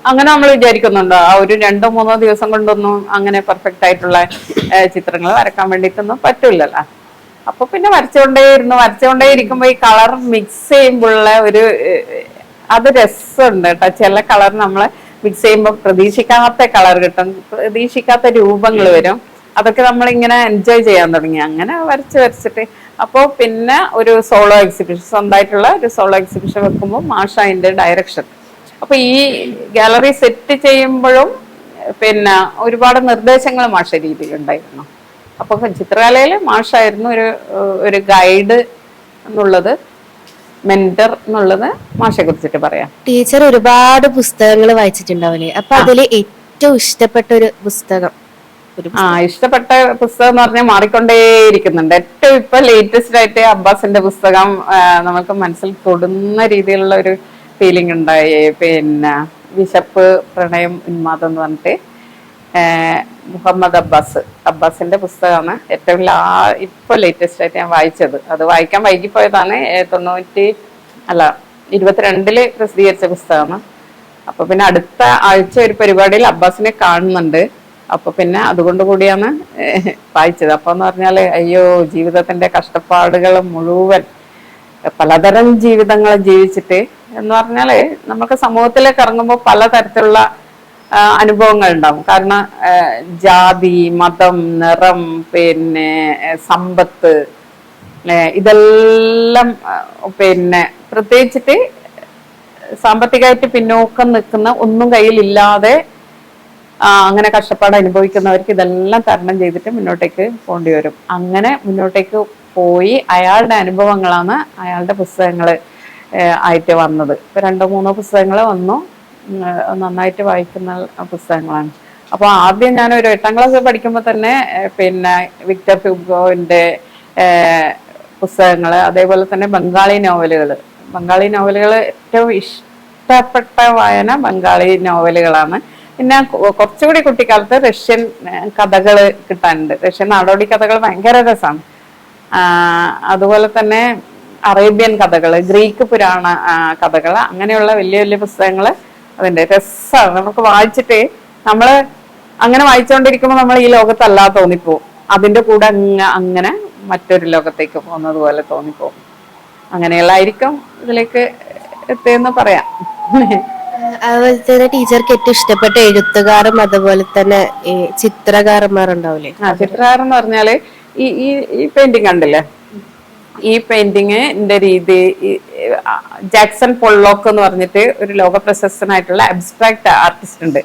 അങ്ങനെ നമ്മൾ വിചാരിക്കുന്നുണ്ടോ? ആ ഒരു 2-3 ദിവസം കൊണ്ടൊന്നും അങ്ങനെ പെർഫെക്റ്റ് ആയിട്ടുള്ള ചിത്രങ്ങൾ വരക്കാൻ വേണ്ടിയിട്ടൊന്നും പറ്റൂലല്ലോ. അപ്പൊ പിന്നെ വരച്ചുകൊണ്ടേ ഇരിക്കുമ്പോ ഈ കളർ മിക്സ് ചെയ്യുമ്പോഴുള്ള ഒരു അത് രസമുണ്ട് കേട്ടോ. ചില കളർ നമ്മള് മിക്സ് ചെയ്യുമ്പോൾ പ്രതീക്ഷിക്കാത്ത കളർ കിട്ടും, പ്രതീക്ഷിക്കാത്ത രൂപങ്ങൾ വരും. അതൊക്കെ നമ്മളിങ്ങനെ എൻജോയ് ചെയ്യാൻ തുടങ്ങി അങ്ങനെ വരച്ചിട്ട്. അപ്പോൾ പിന്നെ ഒരു സോളോ എക്സിബിഷൻ, സ്വന്തമായിട്ടുള്ള ഒരു സോളോ എക്സിബിഷൻ വെക്കുമ്പോൾ മാഷ അതിന്റെ ഡയറക്ഷൻ. അപ്പൊ ഈ ഗാലറി സെറ്റ് ചെയ്യുമ്പോഴും പിന്നെ ഒരുപാട് നിർദ്ദേശങ്ങൾ മാഷ രീതിയിൽ ഉണ്ടായിരുന്നു. അപ്പൊ ചിത്രകലയിൽ മാഷായിരുന്നു ഒരു ഗൈഡ് എന്നുള്ളത്, മെന്റർ എന്നുള്ളത് മാഷെ കുറിച്ചിട്ട് പറയാം. ടീച്ചർ ഒരുപാട് പുസ്തകങ്ങൾ വായിച്ചിട്ടുണ്ടാവില്ലേ, അപ്പൊ അതില് ഏറ്റവും ഇഷ്ടപ്പെട്ട ഒരു പുസ്തകം? ഇഷ്ടപ്പെട്ട പുസ്തകം എന്ന് പറഞ്ഞാൽ മാറിക്കൊണ്ടേയിരിക്കുന്നുണ്ട്. ഏറ്റവും ഇപ്പൊ ലേറ്റസ്റ്റ് ആയിട്ട് അബ്ബാസിന്റെ പുസ്തകം നമുക്ക് മനസ്സിൽ തൊടുന്ന രീതിയിലുള്ള ഒരു ഫീലിംഗ് ഉണ്ടായി. പിന്നെ വിശപ്പ്, പ്രണയം, ഉന്മാദം എന്ന് പറഞ്ഞിട്ട് മുഹമ്മദ് അബ്ബാസിന്റെ പുസ്തകമാണ് ഏറ്റവും ഇപ്പൊ ലേറ്റസ്റ്റ് ആയിട്ട് ഞാൻ വായിച്ചത്. അത് വായിക്കാൻ വൈകിപ്പോയതാണ്. 22 പ്രസിദ്ധീകരിച്ച പുസ്തകമാണ്. അപ്പൊ പിന്നെ അടുത്ത ആഴ്ച ഒരു പരിപാടിയിൽ അബ്ബാസിനെ കാണുന്നുണ്ട്. അപ്പൊ പിന്നെ അതുകൊണ്ട് കൂടിയാണ് വായിച്ചത്. അപ്പൊ എന്ന് പറഞ്ഞാല് അയ്യോ, ജീവിതത്തിന്റെ കഷ്ടപ്പാടുകൾ മുഴുവൻ, പലതരം ജീവിതങ്ങൾ ജീവിച്ചിട്ട് എന്ന് പറഞ്ഞാല് നമുക്ക് സമൂഹത്തിലേക്ക് ഇറങ്ങുമ്പോൾ പലതരത്തിലുള്ള അനുഭവങ്ങൾ ഉണ്ടാവും. കാരണം ജാതി, മതം, നിറം, പിന്നെ സമ്പത്ത്, ഇതെല്ലാം പിന്നെ പ്രത്യേകിച്ചിട്ട് സാമ്പത്തികമായിട്ട് പിന്നോക്കം നിൽക്കുന്ന, ഒന്നും കയ്യിലില്ലാതെ അങ്ങനെ കഷ്ടപ്പാട് അനുഭവിക്കുന്നവർക്ക് ഇതെല്ലാം തരണം ചെയ്തിട്ട് മുന്നോട്ടേക്ക് പോകേണ്ടി വരും. അങ്ങനെ മുന്നോട്ടേക്ക് പോയി അയാളുടെ അനുഭവങ്ങളാണ് അയാളുടെ പുസ്തകങ്ങൾ ആയിട്ട് വന്നത്. ഇപ്പൊ 2-3 പുസ്തകങ്ങൾ വന്നു, നന്നായിട്ട് വായിക്കുന്ന പുസ്തകങ്ങളാണ്. അപ്പൊ ആദ്യം ഞാൻ ഒരു 8ാം ക്ലാസ് പഠിക്കുമ്പോൾ തന്നെ പിന്നെ വിക്ടർ ഹ്യൂഗോന്റെ പുസ്തകങ്ങൾ, അതേപോലെ തന്നെ ബംഗാളി നോവലുകൾ ഏറ്റവും ഇഷ്ടപ്പെട്ട വായന ബംഗാളി നോവലുകളാണ്. പിന്നെ കുറച്ചുകൂടി കുട്ടിക്കാലത്ത് റഷ്യൻ കഥകൾ കിട്ടാനുണ്ട്. റഷ്യൻ നാടോടി കഥകൾ ഭയങ്കര രസമാണ്. അതുപോലെ തന്നെ അറേബ്യൻ കഥകൾ, ഗ്രീക്ക് പുരാണ കഥകൾ, അങ്ങനെയുള്ള വലിയ വലിയ പുസ്തകങ്ങൾ അതിന്റെ രസമാണ്. നമുക്ക് വായിച്ചിട്ട് നമ്മള് അങ്ങനെ വായിച്ചുകൊണ്ടിരിക്കുമ്പോൾ നമ്മൾ ഈ ലോകത്തല്ലാ തോന്നിപ്പോവും. അതിന്റെ കൂടെ അങ്ങനെ മറ്റൊരു ലോകത്തേക്ക് പോകുന്നത് പോലെ തോന്നിപ്പോവും. അങ്ങനെയുള്ളായിരിക്കും ഇതിലേക്ക് എത്തിയെന്ന് പറയാം. അതുപോലെ തന്നെ ടീച്ചർക്ക് ഏറ്റവും ഇഷ്ടപ്പെട്ട എഴുത്തുകാരും അതുപോലെ തന്നെ ചിത്രകാരന്മാർ ഉണ്ടാവില്ലേ? ചിത്രകാരൻ എന്ന് പറഞ്ഞാല് ഈ പെയിന്റിങ് കണ്ടില്ലേ, ഈ പെയിന്റിങ്ങിന്റെ രീതി ജാക്സൺ പൊള്ളോക്ക് എന്ന് പറഞ്ഞിട്ട് ഒരു ലോക പ്രശസ്തനായിട്ടുള്ള അബ്സ്ട്രാക്ട് ആർട്ടിസ്റ്റ് ഉണ്ട്.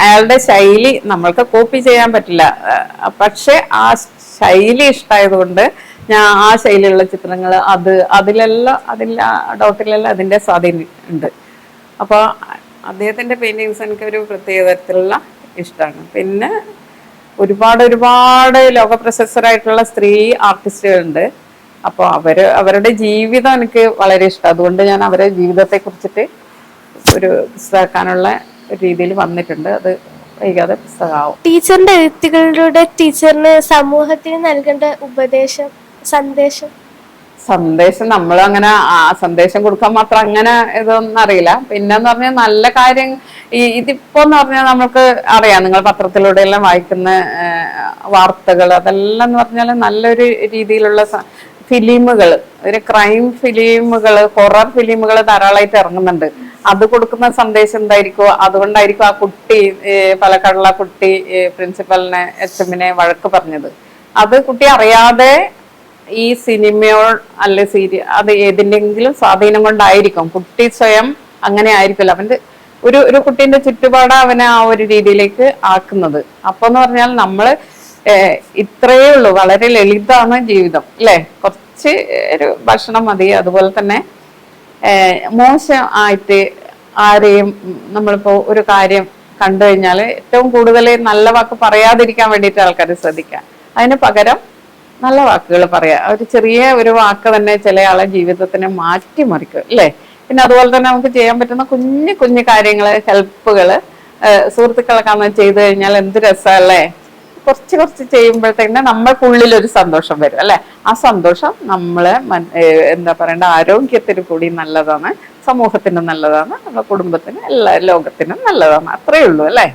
അയാളുടെ ശൈലി നമ്മൾക്ക് കോപ്പി ചെയ്യാൻ പറ്റില്ല, പക്ഷെ ആ ശൈലി ഇഷ്ടമായതുകൊണ്ട് ഞാൻ ആ ശൈലിയുള്ള ചിത്രങ്ങൾ ഡോട്ടിലെല്ലാം അതിന്റെ സ്വാധീനം ഉണ്ട്. അപ്പോൾ അദ്ദേഹത്തിന്റെ പെയിന്റിങ്സ് എനിക്ക് ഒരു പ്രത്യേക തരത്തിലുള്ള ഇഷ്ടമാണ്. പിന്നെ ഒരുപാട് ലോകപ്രശസ്തരായിട്ടുള്ള സ്ത്രീ ആർട്ടിസ്റ്റുകളുണ്ട്. അപ്പോൾ അവരുടെ ജീവിതം എനിക്ക് വളരെ ഇഷ്ടം. അതുകൊണ്ട് ഞാൻ അവരുടെ ജീവിതത്തെ കുറിച്ചിട്ട് ഒരു പുസ്തകമാക്കാനുള്ള രീതിയിൽ വന്നിട്ടുണ്ട്. അത് വൈകാതെ പുസ്തകമാവും. ടീച്ചറിന്റെ എഴുത്തുകളിലൂടെ ടീച്ചറിന് സമൂഹത്തിന് നൽകേണ്ട സന്ദേശം നമ്മൾ അങ്ങനെ സന്ദേശം കൊടുക്കാൻ മാത്രം അങ്ങനെ ഇതൊന്നും അറിയില്ല. പിന്നെന്ന് പറഞ്ഞാൽ നല്ല കാര്യം ഇതിപ്പോ എന്ന് പറഞ്ഞാൽ നമുക്ക് അറിയാം, നിങ്ങൾ പത്രത്തിലൂടെ എല്ലാം വായിക്കുന്ന വാർത്തകൾ, അതെല്ലാം എന്ന് പറഞ്ഞാൽ നല്ലൊരു രീതിയിലുള്ള ഫിലിമുകൾ, ഒരു ക്രൈം ഫിലിമുകൾ, ഹൊറർ ഫിലിമുകൾ ധാരാളമായിട്ട് ഇറങ്ങുന്നുണ്ട്. അത് കൊടുക്കുന്ന സന്ദേശം എന്തായിരിക്കും? അതുകൊണ്ടായിരിക്കും ആ കുട്ടി, പാലക്കാടുള്ള കുട്ടി പ്രിൻസിപ്പലിനെ HM വഴക്ക് പറഞ്ഞത്. അത് കുട്ടി അറിയാതെ ഈ സിനിമയോ അല്ലെ അത് ഏതിന്റെങ്കിലും സ്വാധീനം കൊണ്ടായിരിക്കും. കുട്ടി സ്വയം അങ്ങനെ ആയിരിക്കുമല്ലോ, അവന്റെ ഒരു കുട്ടീന്റെ ചുറ്റുപാട് അവനെ ആ ഒരു രീതിയിലേക്ക് ആക്കുന്നത്. അപ്പൊ എന്ന് പറഞ്ഞാൽ നമ്മള് ഇത്രയേ ഉള്ളൂ, വളരെ ലളിതമാണ് ജീവിതം അല്ലെ, കുറച്ച് ഒരു ഭക്ഷണം മതി. അതുപോലെ തന്നെ മോശമായിട്ട് ആരെയും നമ്മളിപ്പോ ഒരു കാര്യം കണ്ടു കഴിഞ്ഞാൽ ഏറ്റവും കൂടുതൽ നല്ല വാക്ക് പറയാതിരിക്കാൻ വേണ്ടിയിട്ട് ആൾക്കാർ ശ്രദ്ധിക്കുക. അതിന് പകരം നല്ല വാക്കുകൾ പറയാ. ഒരു ചെറിയ ഒരു വാക്ക് തന്നെ ചില ആളെ ജീവിതത്തിനെ മാറ്റിമറിക്കും അല്ലേ? പിന്നെ അതുപോലെ തന്നെ നമുക്ക് ചെയ്യാൻ പറ്റുന്ന കുഞ്ഞു കുഞ്ഞു കാര്യങ്ങള്, ഹെൽപ്പുകള് സുഹൃത്തുക്കളൊക്കെ ചെയ്തു കഴിഞ്ഞാൽ എന്ത് രസമല്ലേ? കുറച്ച് കുറച്ച് ചെയ്യുമ്പോഴത്തേക്ക് നമ്മൾക്കുള്ളിൽ ഒരു സന്തോഷം വരും അല്ലെ? ആ സന്തോഷം നമ്മളെ എന്താ പറയണ്ട ആരോഗ്യത്തിന് കൂടി നല്ലതാണ്, സമൂഹത്തിനും നല്ലതാണ്, നമ്മുടെ കുടുംബത്തിനും എല്ലാ ലോകത്തിനും നല്ലതാണ്. അത്രേ ഉള്ളൂ അല്ലേ?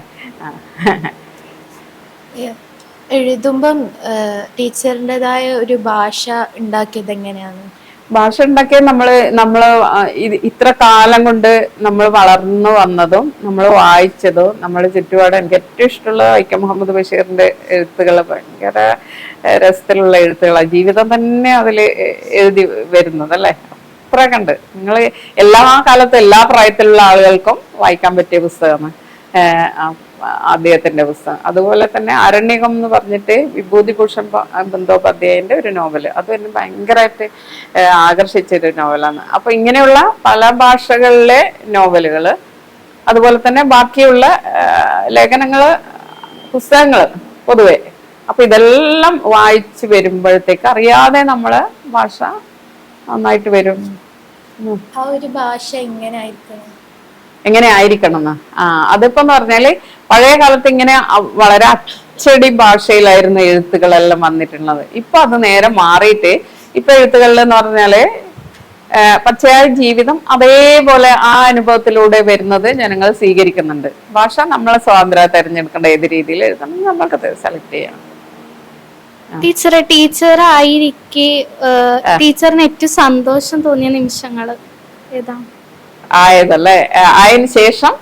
എഴുതുമ്പം ടീച്ചറിൻ്റെതായ ഒരു ഭാഷ ഉണ്ടാക്കിയത് എങ്ങനെയാണ്? ഭാഷ ഉണ്ടാക്കിയത് നമ്മള് ഇത്ര കാലം കൊണ്ട് നമ്മൾ വളർന്നു വന്നതും നമ്മൾ വായിച്ചതും നമ്മുടെ ചുറ്റുപാടും. എനിക്ക് ഏറ്റവും ഇഷ്ടമുള്ള വൈക്കം മുഹമ്മദ് ബഷീറിന്റെ എഴുത്തുകൾ ഭയങ്കര രസത്തിലുള്ള എഴുത്തുകളാണ്. ജീവിതം തന്നെ അതിൽ എഴുതി വരുന്നത് അല്ലെ? അത്ര കണ്ട് നിങ്ങൾ എല്ലാ കാലത്തും എല്ലാ പ്രായത്തിലുള്ള ആളുകൾക്കും വായിക്കാൻ പറ്റിയ പുസ്തകമാണ് അദ്ദേഹത്തിന്റെ പുസ്തകം. അതുപോലെ തന്നെ ആരണ്യകം എന്ന് പറഞ്ഞിട്ട് വിഭൂതിഭൂഷൺ ബന്ദോപാധ്യായന്റെ ഒരു നോവല്, അത് എന്നെ ഭയങ്കരമായിട്ട് ആകർഷിച്ചൊരു നോവലാണ്. അപ്പൊ ഇങ്ങനെയുള്ള പല ഭാഷകളിലെ നോവലുകള്, അതുപോലെ തന്നെ ബാക്കിയുള്ള ലേഖനങ്ങള്, പുസ്തകങ്ങള് പൊതുവെ. അപ്പൊ ഇതെല്ലാം വായിച്ചു വരുമ്പോഴത്തേക്ക് അറിയാതെ നമ്മളെ ഭാഷ നന്നായിട്ട് വരും. ആ ഒരു ഭാഷ എങ്ങനെ ആയിരിക്കണം എന്ന് അതിപ്പോന്ന് പറഞ്ഞാല് പഴയ കാലത്ത് ഇങ്ങനെ വളരെ അച്ചടി ഭാഷയിലായിരുന്നു എഴുത്തുകളെല്ലാം വന്നിട്ടുള്ളത്. ഇപ്പൊ അത് നേരെ മാറിയിട്ട് ഇപ്പൊ എഴുത്തുകളിൽ എന്ന് പറഞ്ഞാല് പച്ചയായ ജീവിതം അതേപോലെ ആ അനുഭവത്തിലൂടെ വരുന്നത് ജനങ്ങൾ സ്വീകരിക്കുന്നുണ്ട്. ഭാഷ നമ്മളെ സ്വാതന്ത്ര്യം തെരഞ്ഞെടുക്കേണ്ട ഏത് രീതിയിൽ എഴുതണം നമുക്കത് സെലക്ട് ചെയ്യണം. ടീച്ചറായിരിക്കെ ടീച്ചറിന് ഏറ്റവും സന്തോഷം തോന്നിയ നിമിഷങ്ങൾ ഏതാ? ആയതല്ലേ? അതിന് ശേഷം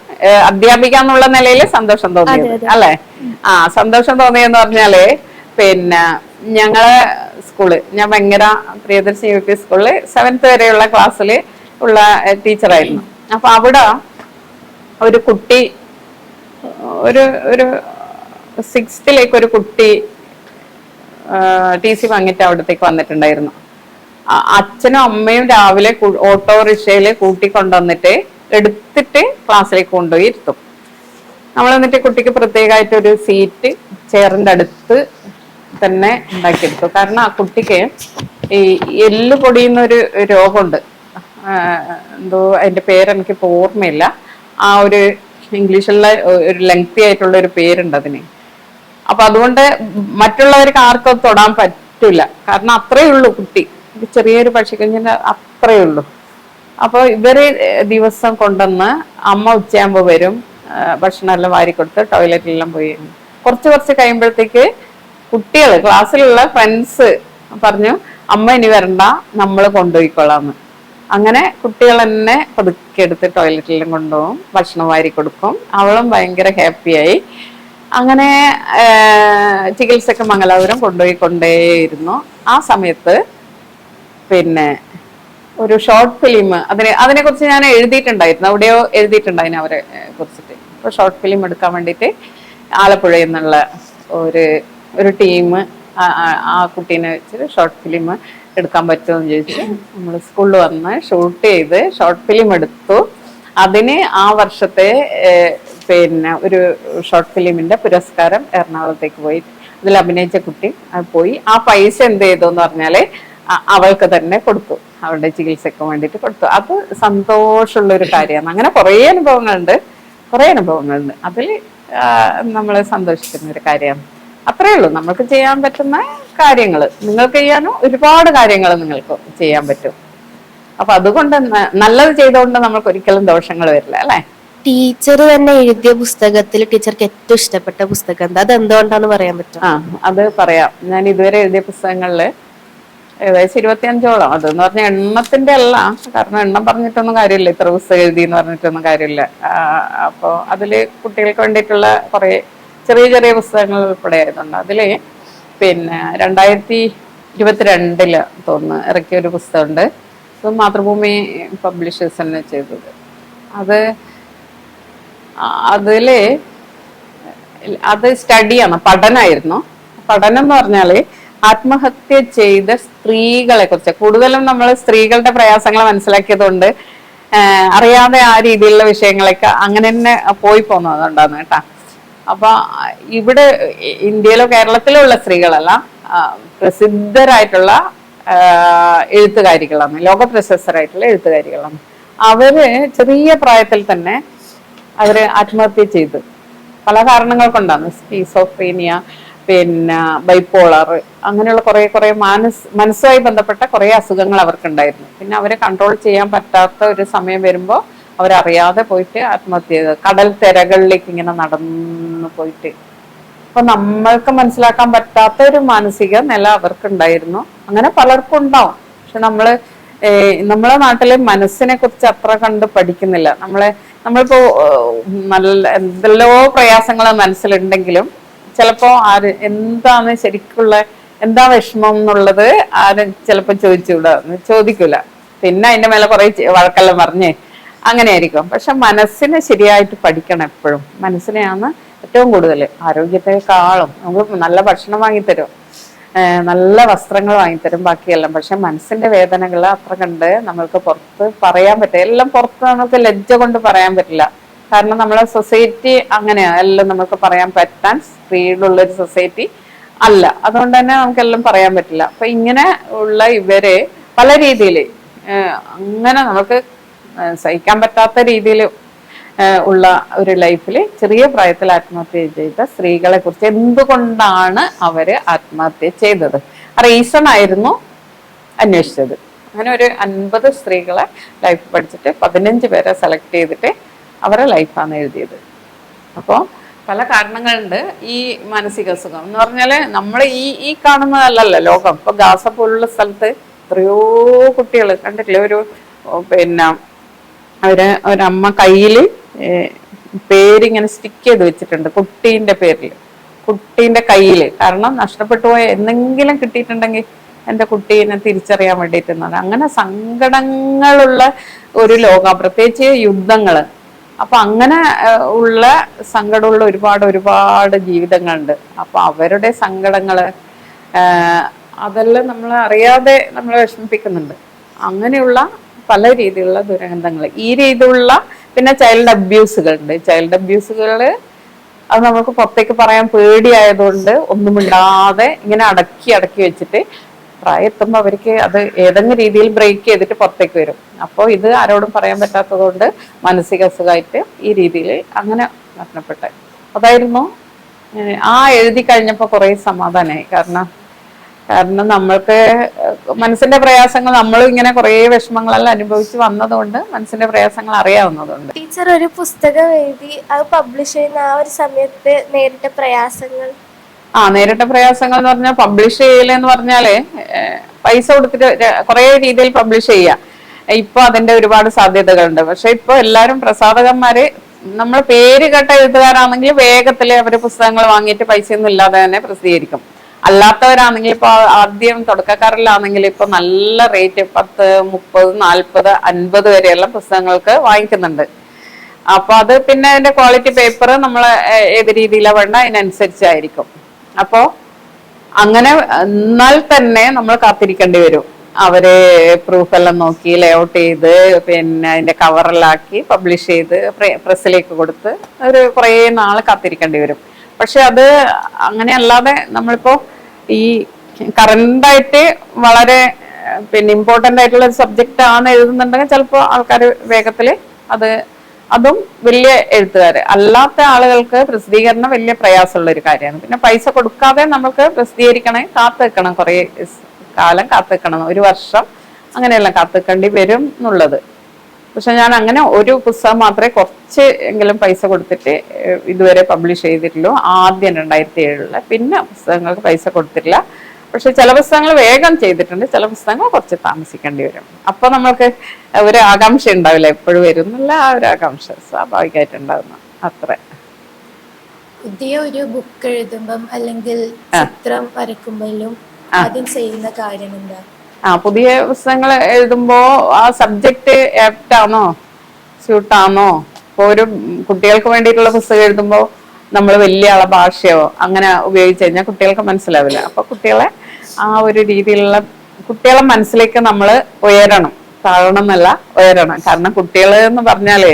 അധ്യാപിക എന്നുള്ള നിലയിൽ സന്തോഷം തോന്നിയത് അല്ലെ? സന്തോഷം തോന്നിയെന്ന് പറഞ്ഞാല് പിന്നെ ഞങ്ങളെ സ്കൂള്, ഞാൻ ഭയങ്കര പ്രിയദർശിനി യു പി സ്കൂളില് 7th വരെയുള്ള ക്ലാസ്സിൽ ഉള്ള ടീച്ചറായിരുന്നു. അപ്പൊ അവിടെ ഒരു കുട്ടി ഒരു 6th ഒരു കുട്ടി TC വാങ്ങിയിട്ട് അവിടത്തേക്ക് വന്നിട്ടുണ്ടായിരുന്നു. അച്ഛനും അമ്മയും രാവിലെ ഓട്ടോറിക്ഷയില് കൂട്ടിക്കൊണ്ടുവന്നിട്ട് എടുത്തിട്ട് ക്ലാസ്സിലേക്ക് കൊണ്ടുപോയി ഇരുത്തും. നമ്മൾ എന്നിട്ട് കുട്ടിക്ക് പ്രത്യേകമായിട്ട് ഒരു സീറ്റ് ചെയറിന്റെ അടുത്ത് തന്നെ ഉണ്ടാക്കിയെടുത്തു. കാരണം ആ കുട്ടിക്ക് ഈ എല്ല് പൊടിയുന്ന ഒരു രോഗമുണ്ട്, എന്തോ അതിന്റെ പേരെനിക്കിപ്പോ ഓർമ്മയില്ല. ആ ഒരു ഇംഗ്ലീഷിലുള്ള ഒരു ലെങ്തി ആയിട്ടുള്ള ഒരു പേരുണ്ട് അതിന്. അപ്പൊ അതുകൊണ്ട് മറ്റുള്ളവർക്ക് ആർക്കും തൊടാൻ പറ്റില്ല, കാരണം അത്രയേ ഉള്ളൂ കുട്ടി, ചെറിയൊരു പക്ഷിക്കുഞ്ഞിന്റെ അത്രയേ ഉള്ളൂ. അപ്പൊ ഇവര് ദിവസം കൊണ്ടുവന്ന് അമ്മ ഉച്ചയാകുമ്പോ വരും, ഭക്ഷണം എല്ലാം വാരിക്കൊടുത്ത് ടോയ്ലറ്റിലെല്ലാം പോയി. കുറച്ച് കഴിയുമ്പോഴത്തേക്ക് കുട്ടികൾ, ക്ലാസ്സിലുള്ള ഫ്രണ്ട്സ് പറഞ്ഞു അമ്മ ഇനി വരണ്ട, നമ്മൾ കൊണ്ടുപോയിക്കൊള്ളാന്ന്. അങ്ങനെ കുട്ടികൾ തന്നെ പതുക്കെ എടുത്ത് ടോയ്ലറ്റിലും കൊണ്ടുപോകും, ഭക്ഷണം വാരി കൊടുക്കും. അവളും ഭയങ്കര ഹാപ്പിയായി. അങ്ങനെ ചികിത്സക്ക് മംഗലാപുരം കൊണ്ടുപോയിക്കൊണ്ടേയിരുന്നു. ആ സമയത്ത് പിന്നെ ഒരു ഷോർട്ട് ഫിലിം അതിനെ കുറിച്ച് ഞാൻ എഴുതിയിട്ടുണ്ടായിരുന്നു, എവിടെയോ എഴുതിയിട്ടുണ്ടായിരുന്നു അവരെ കുറിച്ചിട്ട്. അപ്പൊ ഷോർട്ട് ഫിലിം എടുക്കാൻ വേണ്ടിയിട്ട് ആലപ്പുഴയിൽ നിന്നുള്ള ഒരു ടീം ആ കുട്ടീനെ വെച്ച് ഷോർട്ട് ഫിലിം എടുക്കാൻ പറ്റുമെന്ന് ചോദിച്ചു. നമ്മൾ സ്കൂളിൽ വന്ന് ഷൂട്ട് ചെയ്ത് ഷോർട്ട് ഫിലിം എടുത്തു. അതിന് ആ വർഷത്തെ പിന്നെ ഒരു ഷോർട്ട് ഫിലിമിന്റെ പുരസ്കാരം എറണാകുളത്തേക്ക് പോയി. അതിൽ അഭിനയിച്ച കുട്ടി പോയി. ആ പൈസ എന്ത് ചെയ്തു എന്ന് പറഞ്ഞാല് അവൾക്ക് തന്നെ കൊടുത്തു, അവളുടെ ചികിത്സക്ക് വേണ്ടിയിട്ട് കൊടുത്തു. അത് സന്തോഷമുള്ള ഒരു കാര്യമാണ്. അങ്ങനെ കുറേ അനുഭവങ്ങളുണ്ട്. അതിൽ നമ്മളെ സന്തോഷിക്കുന്ന ഒരു കാര്യമാണ്. അത്രേ ഉള്ളൂ നമുക്ക് ചെയ്യാൻ പറ്റുന്ന കാര്യങ്ങൾ. നിങ്ങൾക്ക് ചെയ്യാനോ ഒരുപാട് കാര്യങ്ങൾ നിങ്ങൾക്ക് ചെയ്യാൻ പറ്റും. അപ്പൊ അതുകൊണ്ട് നല്ലത് ചെയ്തുകൊണ്ട് നമുക്ക് ഒരിക്കലും ദോഷങ്ങൾ വരില്ല അല്ലെ? ടീച്ചർ തന്നെ എഴുതിയ പുസ്തകത്തിൽ ടീച്ചർക്ക് ഏറ്റവും ഇഷ്ടപ്പെട്ട പുസ്തകം എന്താ? അത് എന്തുകൊണ്ടാന്ന് പറയാൻ പറ്റും? അത് പറയാം. ഞാൻ ഇതുവരെ എഴുതിയ പുസ്തകങ്ങളില് ഏകദേശം 25ഓളം. അതെന്ന് പറഞ്ഞാൽ എണ്ണത്തിന്റെ അല്ല, കാരണം എണ്ണം പറഞ്ഞിട്ടൊന്നും കാര്യമില്ല, ഇത്ര പുസ്തകം എഴുതി എന്ന് പറഞ്ഞിട്ടൊന്നും കാര്യമില്ല. അപ്പൊ അതില് കുട്ടികൾക്ക് വേണ്ടിയിട്ടുള്ള കുറെ ചെറിയ പുസ്തകങ്ങൾ ഉൾപ്പെടെ ആയതുണ്ട്. അതില് പിന്നെ 2022 തോന്നുന്നു ഇറക്കിയ ഒരു പുസ്തകമുണ്ട്. അത് മാതൃഭൂമി പബ്ലിഷേഴ്സ് തന്നെ ചെയ്തത്. അത് സ്റ്റഡിയാണ്, പഠനമായിരുന്നു. പഠനം എന്ന് പറഞ്ഞാല് ആത്മഹത്യ ചെയ്ത സ്ത്രീകളെ കുറിച്ച് കൂടുതലും നമ്മൾ സ്ത്രീകളുടെ പ്രയാസങ്ങൾ മനസ്സിലാക്കിയത് കൊണ്ട് അറിയാതെ ആ രീതിയിലുള്ള വിഷയങ്ങളൊക്കെ അങ്ങനെ തന്നെ പോയി പോകുന്നതുകൊണ്ടാണ് കേട്ടാ. അപ്പൊ ഇവിടെ ഇന്ത്യയിലോ കേരളത്തിലോ ഉള്ള സ്ത്രീകളല്ല, പ്രസിദ്ധരായിട്ടുള്ള എഴുത്തുകാരികളാണ്, ലോക പ്രശസ്തരായിട്ടുള്ള എഴുത്തുകാരികളാണ്. അവര് ചെറിയ പ്രായത്തിൽ തന്നെ അവര് ആത്മഹത്യ ചെയ്തു. പല കാരണങ്ങൾ കൊണ്ടാണ്. സ്കീസോഫ്രീനിയ, പിന്നെ ബൈപ്പോളർ, അങ്ങനെയുള്ള കുറെ മനസ്സുമായി ബന്ധപ്പെട്ട കുറെ അസുഖങ്ങൾ അവർക്കുണ്ടായിരുന്നു. പിന്നെ അവരെ കൺട്രോൾ ചെയ്യാൻ പറ്റാത്ത ഒരു സമയം വരുമ്പോൾ അവരറിയാതെ പോയിട്ട് ആത്മഹത്യ ചെയ്തത്. കടൽ തിരകളിലേക്ക് ഇങ്ങനെ നടന്നു പോയിട്ട്. അപ്പൊ നമ്മൾക്ക് മനസ്സിലാക്കാൻ പറ്റാത്ത ഒരു മാനസിക നില അവർക്കുണ്ടായിരുന്നു. അങ്ങനെ പലർക്കും ഉണ്ടാവും. പക്ഷെ നമ്മളെ നാട്ടിലെ മനസ്സിനെ കുറിച്ച് അത്ര കണ്ട് പഠിക്കുന്നില്ല. നമ്മളിപ്പോ നല്ല എന്തെല്ലോ പ്രയാസങ്ങൾ മനസ്സിലുണ്ടെങ്കിലും ചിലപ്പോ എന്താണ് ശരിക്കുള്ള എന്താ വിഷമം എന്നുള്ളത് ആരും ചിലപ്പോ ചോദിക്കൂല. പിന്നെ അതിന്റെ മേലെ കുറെ വഴക്കെല്ലാം പറഞ്ഞ് അങ്ങനെ ആയിരിക്കും. പക്ഷെ മനസ്സിനെ ശരിയായിട്ട് പഠിക്കണം എപ്പോഴും. മനസ്സിനെയാണ് ഏറ്റവും കൂടുതൽ, ആരോഗ്യത്തെക്കാളും. നമുക്ക് നല്ല ഭക്ഷണം വാങ്ങിത്തരും, നല്ല വസ്ത്രങ്ങൾ വാങ്ങിത്തരും, ബാക്കിയെല്ലാം. പക്ഷെ മനസ്സിന്റെ വേദനകൾ അത്ര കണ്ട് നമ്മൾക്ക് പുറത്ത് പറയാൻ പറ്റില്ല. എല്ലാം പുറത്ത് നമുക്ക് ലജ്ജ കൊണ്ട് പറയാൻ പറ്റില്ല. കാരണം നമ്മളെ സൊസൈറ്റി അങ്ങനെയാണ്, എല്ലാം നമുക്ക് പറയാൻ പറ്റാൻ സ്പീഡുള്ളൊരു സൊസൈറ്റി അല്ല. അതുകൊണ്ട് തന്നെ നമുക്കെല്ലാം പറയാൻ പറ്റില്ല. അപ്പൊ ഇങ്ങനെ ഉള്ള ഇവരെ പല രീതിയിൽ അങ്ങനെ നമുക്ക് സഹിക്കാൻ പറ്റാത്ത രീതിയിൽ ഉള്ള ഒരു ലൈഫിൽ ചെറിയ പ്രായത്തിൽ ആത്മഹത്യ ചെയ്ത സ്ത്രീകളെ കുറിച്ച്, എന്തുകൊണ്ടാണ് അവര് ആത്മഹത്യ ചെയ്തത്, റീസൺ ആയിരുന്നു അന്വേഷിച്ചത്. അങ്ങനെ ഒരു 50 സ്ത്രീകളെ ലൈഫ് പഠിച്ചിട്ട് 15 പേരെ സെലക്ട് ചെയ്തിട്ട് അവരെ ലൈഫാണ് എഴുതിയത്. അപ്പോൾ പല കാരണങ്ങളുണ്ട് ഈ മാനസിക അസുഖം എന്ന് പറഞ്ഞാല്. നമ്മൾ ഈ കാണുന്നതല്ലല്ലോ ലോകം. ഇപ്പൊ ഗാസ പോലുള്ള സ്ഥലത്ത് എത്രയോ കുട്ടികൾ കണ്ടിട്ടില്ലേ, പിന്നെ ഒരമ്മ കയ്യില് പേരിങ്ങനെ സ്റ്റിക്ക് ചെയ്ത് വെച്ചിട്ടുണ്ട് കുട്ടീന്റെ പേരിൽ, കുട്ടീന്റെ കയ്യില്. കാരണം നഷ്ടപ്പെട്ടു പോയ എന്തെങ്കിലും കിട്ടിയിട്ടുണ്ടെങ്കിൽ എൻ്റെ കുട്ടീനെ തിരിച്ചറിയാൻ വേണ്ടിയിട്ടുള്ളത്. അങ്ങനെ സങ്കടങ്ങളുള്ള ഒരു ലോകം, പ്രത്യേകിച്ച് യുദ്ധങ്ങള്. അപ്പൊ അങ്ങനെ ഉള്ള സങ്കടമുള്ള ഒരുപാട് ജീവിതങ്ങളുണ്ട്. അപ്പൊ അവരുടെ സങ്കടങ്ങള് അതെല്ലാം നമ്മൾ അറിയാതെ നമ്മളെ വിഷമിപ്പിക്കുന്നുണ്ട്. അങ്ങനെയുള്ള പല രീതിയിലുള്ള ദുരന്തങ്ങൾ, ഈ രീതിയിലുള്ള. പിന്നെ ചൈൽഡ് അബ്യൂസുകളുണ്ട്. ചൈൽഡ് അബ്യൂസുകള് അത് നമുക്ക് പുറത്തേക്ക് പറയാൻ പേടിയായതുകൊണ്ട് ഒന്നുമില്ലാതെ ഇങ്ങനെ അടക്കി വെച്ചിട്ട് പ്രായം എത്തുമ്പോൾ അവർക്ക് അത് ഏതെങ്കിലും രീതിയിൽ ബ്രേക്ക് ചെയ്തിട്ട് പുറത്തേക്ക് വരും. അപ്പോൾ ഇത് ആരോടും പറയാൻ പറ്റാത്തത് കൊണ്ട് മാനസിക അസുഖമായിട്ട് ഈ രീതിയിൽ അങ്ങനെ മരണപ്പെട്ടെ. അതായിരുന്നു എഴുതി കഴിഞ്ഞപ്പോൾ കുറെ സമാധാനമായി. കാരണം നമ്മൾക്ക് മനസ്സിന്റെ പ്രയാസങ്ങൾ, നമ്മളും ഇങ്ങനെ കുറെ വിഷമങ്ങളെല്ലാം അനുഭവിച്ച് വന്നതുകൊണ്ട് മനസ്സിന്റെ പ്രയാസങ്ങൾ അറിയാവുന്നതുകൊണ്ട്. ടീച്ചർ ഒരു പുസ്തകം എഴുതി അത് പബ്ലിഷ് ചെയ്യുന്ന ആ ഒരു സമയത്ത് നേരിട്ട പ്രയാസങ്ങൾ? നേരിട്ട പ്രയാസങ്ങൾ എന്ന് പറഞ്ഞാൽ, പബ്ലിഷ് ചെയ്യലെന്ന് പറഞ്ഞാല് പൈസ കൊടുത്തിട്ട് കുറെ രീതിയിൽ പബ്ലിഷ് ചെയ്യാം. ഇപ്പൊ അതിന്റെ ഒരുപാട് സാധ്യതകളുണ്ട്. പക്ഷെ ഇപ്പൊ എല്ലാരും പ്രസാധകന്മാര്, നമ്മൾ പേര് കേട്ട എഴുത്തുകാരാണെങ്കിൽ വേഗത്തില് അവര് പുസ്തകങ്ങൾ വാങ്ങിയിട്ട് പൈസയൊന്നും ഇല്ലാതെ തന്നെ പ്രസിദ്ധീകരിക്കും. അല്ലാത്തവരാണെങ്കിൽ ഇപ്പൊ ആദ്യം തുടക്കക്കാരിലാണെങ്കിൽ ഇപ്പൊ നല്ല റേറ്റ് 10, 30, 40, 50 വരെയുള്ള പുസ്തകങ്ങൾക്ക് വാങ്ങിക്കുന്നുണ്ട്. അപ്പൊ അത് പിന്നെ അതിന്റെ ക്വാളിറ്റി പേപ്പർ നമ്മൾ ഏത് രീതിയിലാണ് വേണ്ട അതിനനുസരിച്ചായിരിക്കും. അപ്പോ അങ്ങനെ എന്നാൽ തന്നെ നമ്മൾ കാത്തിരിക്കേണ്ടി വരും. അവര് പ്രൂഫ് എല്ലാം നോക്കി ലേഔട്ട് ചെയ്ത് പിന്നെ അതിന്റെ കവറിലാക്കി പബ്ലിഷ് ചെയ്ത് പ്രസ്സിലേക്ക് കൊടുത്ത് കുറേ നാൾ കാത്തിരിക്കേണ്ടി വരും. പക്ഷെ അത് അങ്ങനെ അല്ലാതെ നമ്മളിപ്പോ ഈ കറണ്ടായിട്ട് വളരെ ഇമ്പോർട്ടന്റ് ആയിട്ടുള്ള ഒരു സബ്ജക്റ്റ് ആണ് എഴുതുന്നുണ്ടെങ്കിൽ ചിലപ്പോൾ ആൾക്കാർ വേഗത്തില് അതും വലിയ എഴുത്തുകാര് അല്ലാത്ത ആളുകൾക്ക് പ്രസിദ്ധീകരണം വലിയ പ്രയാസമുള്ള ഒരു കാര്യമാണ്. പിന്നെ പൈസ കൊടുക്കാതെ നമുക്ക് പ്രസിദ്ധീകരിക്കണേ കാത്തുവെക്കണം, കുറെ കാലം കാത്തുവെക്കണം, 1 വർഷം അങ്ങനെയെല്ലാം കാത്തുവെക്കേണ്ടി വരും എന്നുള്ളത്. പക്ഷെ ഞാൻ അങ്ങനെ ഒരു പുസ്തകം മാത്രമേ കുറച്ച് എങ്കിലും പൈസ കൊടുത്തിട്ട് ഇതുവരെ പബ്ലിഷ് ചെയ്തിട്ടുള്ളൂ, ആദ്യം 2007. പിന്നെ പുസ്തകങ്ങൾക്ക് പൈസ കൊടുത്തിട്ടില്ല. പക്ഷെ ചില പുസ്തകങ്ങൾ വേഗം ചെയ്തിട്ടുണ്ട്, ചില പുസ്തകങ്ങൾ കുറച്ച് താമസിക്കേണ്ടി വരും. അപ്പൊ നമ്മൾക്ക് ഒരു ആകാംക്ഷ ഉണ്ടാവില്ല, എപ്പോഴും വരും എന്നുള്ള ആ ഒരു ആകാംക്ഷ സ്വാഭാവികമായിട്ടുണ്ടാവുന്ന അത്ര. പുതിയ ഒരു ബുക്ക് എഴുതുമ്പം അല്ലെങ്കിൽ ചിത്രം വരയ്ക്കുമ്പോഴും ആദ്യം ചെയ്യുന്ന കാര്യം എന്താ? പുതിയ പുസ്തകങ്ങൾ എഴുതുമ്പോ ആ സബ്ജക്റ്റ് ആപ്റ്റാണോ സ്യൂട്ടാണോ. ഇപ്പൊ ഒരു കുട്ടികൾക്ക് വേണ്ടിയിട്ടുള്ള പുസ്തകം എഴുതുമ്പോ നമ്മൾ വലിയ ആളെ ഭാഷയോ അങ്ങനെ ഉപയോഗിച്ച് കഴിഞ്ഞാൽ കുട്ടികൾക്ക് മനസ്സിലാവില്ല. അപ്പൊ കുട്ടികളെ ആ ഒരു രീതിയിലുള്ള കുട്ടികളെ മനസ്സിലേക്ക് നമ്മൾ ഉയരണം. താഴണം എന്നല്ല, ഉയരണം. കാരണം കുട്ടികൾ എന്ന് പറഞ്ഞാലേ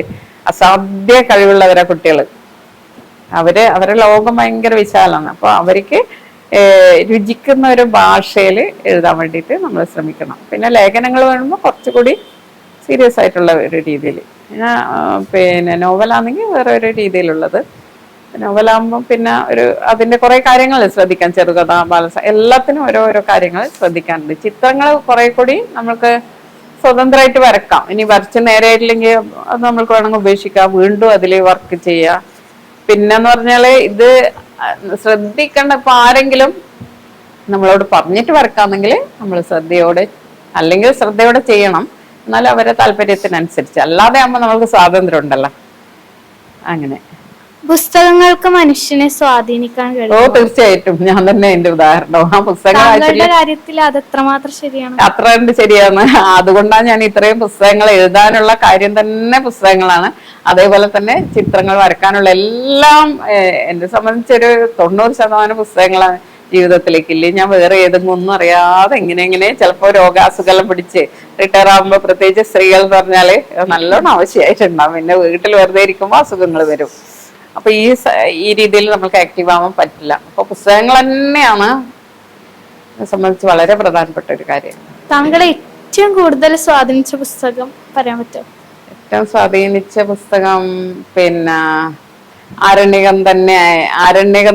അസാധ്യ കഴിവുള്ളവരാ കുട്ടികൾ. അവരെ ലോകം ഭയങ്കര വിശാലമാണ്. അപ്പൊ അവർക്ക് രുചിക്കുന്ന ഒരു ഭാഷയിൽ എഴുതാൻ വേണ്ടിയിട്ട് നമ്മൾ ശ്രമിക്കണം. പിന്നെ ലേഖനങ്ങൾ വേണമെങ്കിൽ കുറച്ചുകൂടി സീരിയസ് ആയിട്ടുള്ള ഒരു രീതിയിൽ, പിന്നെ നോവലാണെങ്കിൽ വേറെ ഒരു രീതിയിലുള്ളത്. നോവലാകുമ്പോൾ പിന്നെ അതിന്റെ കുറെ കാര്യങ്ങൾ ശ്രദ്ധിക്കാൻ, ചെറുകഥ, എല്ലാത്തിനും ഓരോരോ കാര്യങ്ങൾ ശ്രദ്ധിക്കാനുണ്ട്. ചിത്രങ്ങൾ കുറെ കൂടി നമുക്ക് സ്വതന്ത്രമായിട്ട് വരക്കാം. ഇനി വരച്ച് നേരെയായിട്ടില്ലെങ്കിൽ അത് നമ്മൾക്ക് വേണമെങ്കിൽ ഉപേക്ഷിക്കാം, വീണ്ടും അതിൽ വർക്ക് ചെയ്യാം. പിന്നെന്ന് പറഞ്ഞാല് ഇത് ശ്രദ്ധിക്കേണ്ട, ഇപ്പൊ ആരെങ്കിലും നമ്മളോട് പറഞ്ഞിട്ട് വരക്കാമെങ്കിൽ നമ്മൾ ശ്രദ്ധയോടെ ചെയ്യണം. എന്നാലും അവരെ താല്പര്യത്തിനനുസരിച്ച്, അല്ലാതെ ആകുമ്പോൾ നമുക്ക് സ്വാതന്ത്ര്യം ഉണ്ടല്ലോ. അങ്ങനെ പുസ്തകങ്ങൾക്ക് മനുഷ്യനെ സ്വാധീനിക്കാൻ കഴിയും. തീർച്ചയായിട്ടും. ഞാൻ തന്നെ എന്റെ ഉദാഹരണം. ആ പുസ്തകങ്ങളുടെ കാര്യത്തിൽ അത് എത്രമാത്രം ശരിയാണ്? അത്ര ഉണ്ട് ശരിയാണ്. അതുകൊണ്ടാണ് ഞാൻ ഇത്രയും പുസ്തകങ്ങൾ എഴുതാനുള്ള കാര്യം തന്നെ പുസ്തകങ്ങളാണ്. അതേപോലെ തന്നെ ചിത്രങ്ങൾ വരക്കാനുള്ള എല്ലാം എന്നെ സംബന്ധിച്ചൊരു 90% പുസ്തകങ്ങളാണ് ജീവിതത്തിലേക്കില്ലേ. ഞാൻ വേറെ ഏതെങ്കിലും ഒന്നും അറിയാതെ എങ്ങനെ ചിലപ്പോ രോഗാസുഖം പിടിച്ച് റിട്ടയർ ആകുമ്പോ, പ്രത്യേകിച്ച് സ്ത്രീകൾ എന്ന് പറഞ്ഞാല് നല്ലോണം ആവശ്യമായിട്ടുണ്ടാവും. പിന്നെ വീട്ടിൽ വെറുതെ ഇരിക്കുമ്പോൾ അസുഖങ്ങൾ വരും. അപ്പൊ ഈ രീതിയിൽ നമുക്ക് ആക്റ്റീവ് ആവാൻ പറ്റില്ല. അപ്പൊ പുസ്തകങ്ങൾ തന്നെയാണ് സംബന്ധിച്ച് വളരെ പ്രധാനപ്പെട്ട ഒരു കാര്യം. താങ്കളെ ഏറ്റവും കൂടുതൽ സ്വാധീനിച്ച പുസ്തകം പറയാൻ പറ്റുമോ? ഏറ്റവും സ്വാധീനിച്ച പുസ്തകം പിന്നെ ആരണ്യകം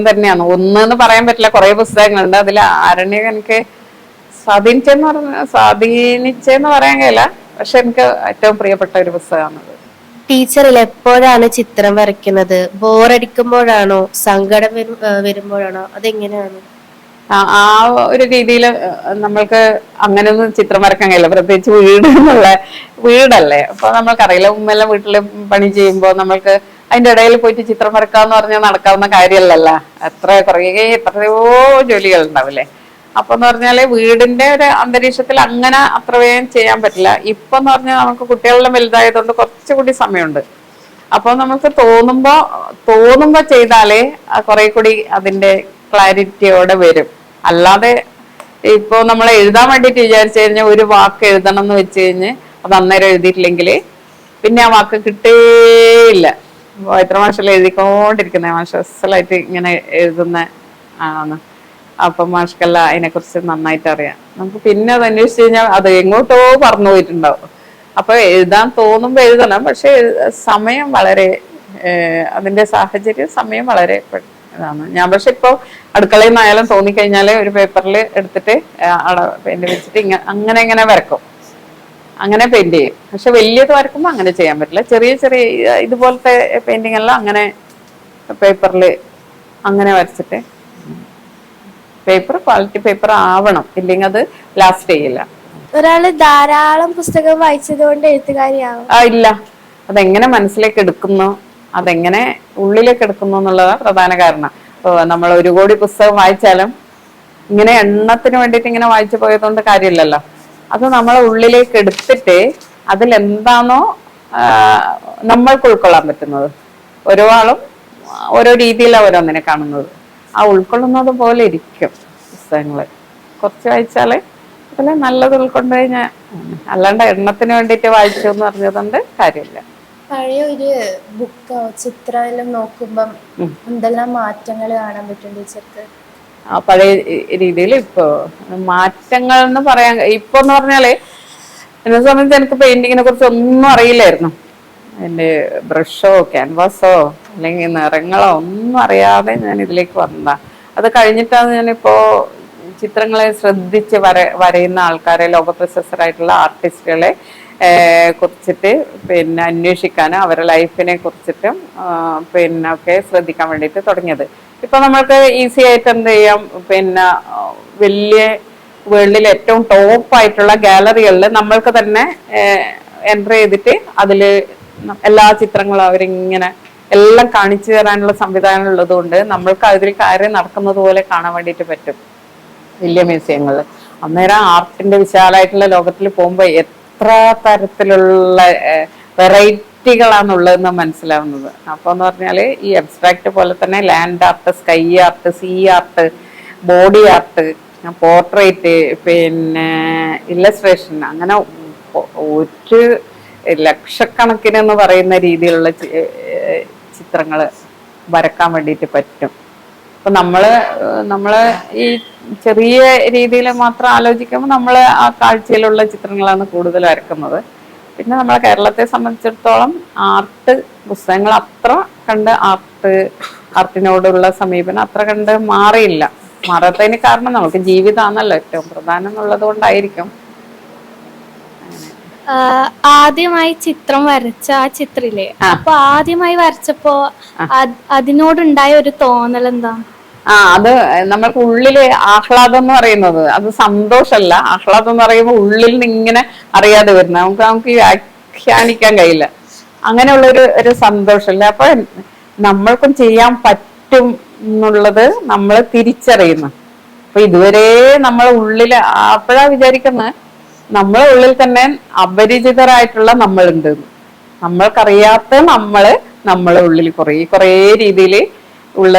തന്നെയാണ്. ഒന്നെന്ന് പറയാൻ പറ്റില്ല, കുറെ പുസ്തകങ്ങളുണ്ട്. അതിൽ ആരണ്യകം എനിക്ക് സ്വാധീനിച്ചെന്ന് പറയാൻ കഴിയില്ല, പക്ഷെ എനിക്ക് ഏറ്റവും പ്രിയപ്പെട്ട ഒരു പുസ്തകമാണത്. ടീച്ചറിൽ എപ്പോഴാണ് ചിത്രം വരയ്ക്കുന്നത്? ബോറടിക്കുമ്പോഴാണോ, സങ്കടം വരുമ്പോഴാണോ, അതെങ്ങനെയാണ്? ആ ഒരു രീതിയിൽ നമ്മൾക്ക് അങ്ങനെയൊന്നും ചിത്രം വരക്കാൻ കഴിയില്ല. പ്രത്യേകിച്ച് വീടല്ലേ. അപ്പൊ നമ്മൾക്കറിയില്ല, ഉമ്മെല്ലാം വീട്ടില് പണി ചെയ്യുമ്പോ നമ്മൾക്ക് അതിന്റെ ഇടയിൽ പോയിട്ട് ചിത്രം വരക്കാന്ന് പറഞ്ഞാൽ നടക്കാവുന്ന കാര്യമല്ലല്ലോ. എത്രയോ ജോലികൾ ഉണ്ടാവില്ലേ. അപ്പൊ എന്ന് പറഞ്ഞാല് വീടിന്റെ ഒരു അന്തരീക്ഷത്തിൽ അങ്ങനെ അത്ര വേഗം ചെയ്യാൻ പറ്റില്ല. ഇപ്പൊ എന്ന് പറഞ്ഞാൽ നമുക്ക് കുട്ടികളെല്ലാം വലുതായതുകൊണ്ട് കുറച്ചുകൂടി സമയമുണ്ട്. അപ്പൊ നമുക്ക് തോന്നുമ്പോ ചെയ്താലേ കുറെ കൂടി അതിന്റെ ക്ലാരിറ്റിയോടെ വരും. അല്ലാതെ ഇപ്പൊ നമ്മൾ എഴുതാൻ വേണ്ടിട്ട് വിചാരിച്ചു കഴിഞ്ഞാൽ ഒരു വാക്ക് എഴുതണം എന്ന് വെച്ച് കഴിഞ്ഞ് അത് അന്നേരം എഴുതിയിട്ടില്ലെങ്കിൽ പിന്നെ ആ വാക്ക് കിട്ടേയില്ല. എത്ര മാഷെല്ലാം എഴുതിക്കൊണ്ടിരിക്കുന്ന മാഷലായിട്ട് ഇങ്ങനെ എഴുതുന്ന ആണ്. അപ്പൊ മാഷ്കല്ല അതിനെക്കുറിച്ച് നന്നായിട്ട് അറിയാം. നമുക്ക് പിന്നെ അത് അന്വേഷിച്ച് കഴിഞ്ഞാൽ അത് എങ്ങോട്ടോ പറന്നു പോയിട്ടുണ്ടാവും. അപ്പൊ എഴുതാൻ തോന്നുമ്പോ എഴുതണം, പക്ഷെ സമയം വളരെ അതിന്റെ സമയം വളരെ ഇതാണ്. ഞാൻ പക്ഷെ ഇപ്പൊ അടുക്കളയിൽ നിന്നായാലും തോന്നിക്കഴിഞ്ഞാല് ഒരു പേപ്പറിൽ എടുത്തിട്ട് പെയിന്റ് വെച്ചിട്ട് അങ്ങനെ വരക്കും, അങ്ങനെ പെയിന്റ് ചെയ്യും. പക്ഷെ വലിയത് വരക്കുമ്പോ അങ്ങനെ ചെയ്യാൻ പറ്റില്ല. ചെറിയ ഇതുപോലത്തെ പെയിന്റിങ് എല്ലാം അങ്ങനെ പേപ്പറിൽ അങ്ങനെ വരച്ചിട്ട്, പേപ്പർ ക്വാളിറ്റി പേപ്പർ ആവണം, ഇല്ലെങ്കിൽ അത് ലാസ്റ്റ് ചെയ്യില്ല. ഒരാള് ധാരാളം പുസ്തകം വായിച്ചത് കൊണ്ട് എഴുത്തുകാരിയാവും? ഇല്ല, അതെങ്ങനെ മനസ്സിലേക്ക് എടുക്കുന്നു, അതെങ്ങനെ ഉള്ളിലേക്ക് എടുക്കുന്നു എന്നുള്ളതാണ് പ്രധാന കാരണം. നമ്മൾ 1 കോടി പുസ്തകം വായിച്ചാലും ഇങ്ങനെ എണ്ണത്തിന് വേണ്ടിയിട്ട് ഇങ്ങനെ വായിച്ചു പോയതുകൊണ്ട് കാര്യമില്ലല്ലോ. അത് നമ്മളെ ഉള്ളിലേക്ക് എടുത്തിട്ട് അതിലെന്താണോ നമ്മൾക്ക് ഉൾക്കൊള്ളാൻ പറ്റുന്നത്. ഓരോ ആളും ഓരോ രീതിയിലാണ് ഓരോന്നിനെ കാണുന്നത്. ആ ഉൾക്കൊള്ളുന്നത് പോലെ ഇരിക്കും പുസ്തകങ്ങള്. കുറച്ച് വായിച്ചാല് അതിൽ നല്ലത് ഉൾക്കൊണ്ട് കഴിഞ്ഞാൽ, അല്ലാണ്ട് എണ്ണത്തിന് വേണ്ടിയിട്ട് വായിച്ചു എന്ന് പറഞ്ഞതുകൊണ്ട് കാര്യമില്ല. പഴയ ഒരു ബുക്കോ ചിത്രം എല്ലാം നോക്കുമ്പം എന്തെല്ലാം മാറ്റങ്ങൾ കാണാൻ പറ്റും ടീച്ചർക്ക്? ആ പഴയ രീതിയിൽ ഇപ്പോ മാറ്റങ്ങൾ എന്ന് പറയാൻ, ഇപ്പൊ എന്ന് പറഞ്ഞാല് എന്നെ സംബന്ധിച്ച് എനിക്ക് പെയിന്റിങ്ങിനെ കുറിച്ച് ഒന്നും അറിയില്ലായിരുന്നു. അതിന്റെ ബ്രഷോ ക്യാൻവാസോ അല്ലെങ്കിൽ നിറങ്ങളോ ഒന്നും അറിയാതെ ഞാൻ ഇതിലേക്ക് വന്നതാ. അത് കഴിഞ്ഞിട്ടാണ് ഞാനിപ്പോ ചിത്രങ്ങളെ ശ്രദ്ധിച്ച് വരയുന്ന ആൾക്കാരെ, ലോകപ്രശസ്തരായിട്ടുള്ള ആർട്ടിസ്റ്റുകളെ കുറിച്ചിട്ട് പിന്നെ അന്വേഷിക്കാനും അവരുടെ ലൈഫിനെ കുറിച്ചിട്ടും പിന്നെ ഒക്കെ ശ്രദ്ധിക്കാൻ വേണ്ടിയിട്ട് തുടങ്ങിയത്. ഇപ്പൊ നമ്മൾക്ക് ഈസി ആയിട്ട് എന്ത് ചെയ്യാം, പിന്നെ വലിയ വേൾഡിൽ ഏറ്റവും ടോപ്പ് ആയിട്ടുള്ള ഗാലറികളിൽ നമ്മൾക്ക് തന്നെ എൻ്റർ ചെയ്തിട്ട് അതില് എല്ലാ ചിത്രങ്ങളും അവരിങ്ങനെ എല്ലാം കാണിച്ചു തരാനുള്ള സംവിധാനം ഉള്ളത് കൊണ്ട് നമ്മൾക്ക് അതിൽ കാര്യം നടക്കുന്നത് പോലെ കാണാൻ വേണ്ടിയിട്ട് പറ്റും വലിയ മ്യൂസിയങ്ങളിൽ. അന്നേരം ആർട്ടിന്റെ വിശാലമായിട്ടുള്ള ലോകത്തിൽ പോകുമ്പോൾ എത്ര തരത്തിലുള്ള വെറൈറ്റികളാണുള്ളതെന്ന് മനസ്സിലാവുന്നത്. അപ്പൊ എന്ന് പറഞ്ഞാല് ഈ അബ്സ്ട്രാക്ട് പോലെ തന്നെ land art, sky art, sea art, body art, portrait, പിന്നെ ഇല്ലസ്ട്രേഷൻ, അങ്ങനെ ഒരു ലക്ഷക്കണക്കിന് എന്ന് പറയുന്ന രീതിയിലുള്ള ചിത്രങ്ങള് വരക്കാൻ വേണ്ടിയിട്ട് പറ്റും. അപ്പൊ നമ്മള് ഈ ചെറിയ രീതിയിൽ മാത്രം ആലോചിക്കുമ്പോൾ നമ്മള് ആ കാഴ്ചയിലുള്ള ചിത്രങ്ങളാണ് കൂടുതൽ വരക്കുന്നത്. പിന്നെ നമ്മളെ കേരളത്തെ സംബന്ധിച്ചിടത്തോളം ആർട്ട് പുസ്തകങ്ങൾ അത്ര കണ്ട് ആർട്ടിനോടുള്ള സമീപനം അത്ര കണ്ട് മാറിയില്ല. മാറാത്തതിന് കാരണം നമുക്ക് ജീവിതമാണല്ലോ ഏറ്റവും പ്രധാനം എന്നുള്ളത് കൊണ്ടായിരിക്കും. ആദ്യമായി ചിത്രം വരച്ച ആ ചിത്രയില്ലേ, അപ്പൊ ആദ്യമായി വരച്ചപ്പോ അതിനോടുണ്ടായ ഒരു തോന്നൽ എന്താ? അത് നമ്മൾക്ക് ഉള്ളില് ആഹ്ലാദം എന്ന് പറയുന്നത് അത് സന്തോഷമല്ല. ആഹ്ലാദം എന്ന് പറയുമ്പോൾ ഉള്ളിൽ നിന്ന് ഇങ്ങനെ അറിയാതെ വരുന്ന നമുക്ക് വ്യാഖ്യാനിക്കാൻ കഴിയില്ല. അങ്ങനെയുള്ളൊരു സന്തോഷമല്ല. അപ്പൊ നമ്മൾക്കും ചെയ്യാൻ പറ്റും എന്നുള്ളത് നമ്മൾ തിരിച്ചറിയുന്നു. അപ്പൊ ഇതുവരെ നമ്മളെ ഉള്ളില് അപ്പോഴാ വിചാരിക്കുന്നത് നമ്മളെ ഉള്ളിൽ തന്നെ അപരിചിതരായിട്ടുള്ള നമ്മളുണ്ട്. നമ്മൾക്കറിയാത്ത നമ്മളെ ഉള്ളിൽ കുറേ രീതിയിൽ ഉള്ള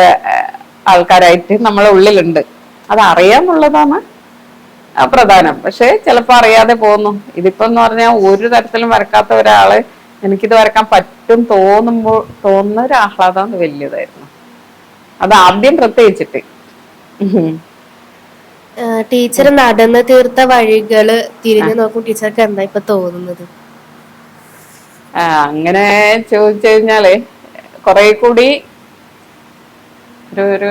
ആൾക്കാരായിട്ട് നമ്മളെ ഉള്ളിലുണ്ട്. അത് അറിയാന്നുള്ളതാണ് പ്രധാനം. പക്ഷെ ചിലപ്പോ അറിയാതെ പോകുന്നു. ഇതിപ്പോ എന്ന് പറഞ്ഞാൽ ഒരു തരത്തിലും വരക്കാത്ത ഒരാള് എനിക്കിത് വരക്കാൻ പറ്റും തോന്നുന്ന ഒരു ആഹ്ലാദം വലിയതായിരുന്നു. അത് ആദ്യം പ്രത്യേകിച്ചിട്ട്. ടീച്ചർ നടന്നു തീർത്ത വഴികള് തിരിഞ്ഞു നോക്കും ടീച്ചർക്ക് എന്താ ഇപ്പൊ തോന്നുന്നത്? അങ്ങനെ ചോദിച്ചു കഴിഞ്ഞാല് കുറെ കൂടി ഒരു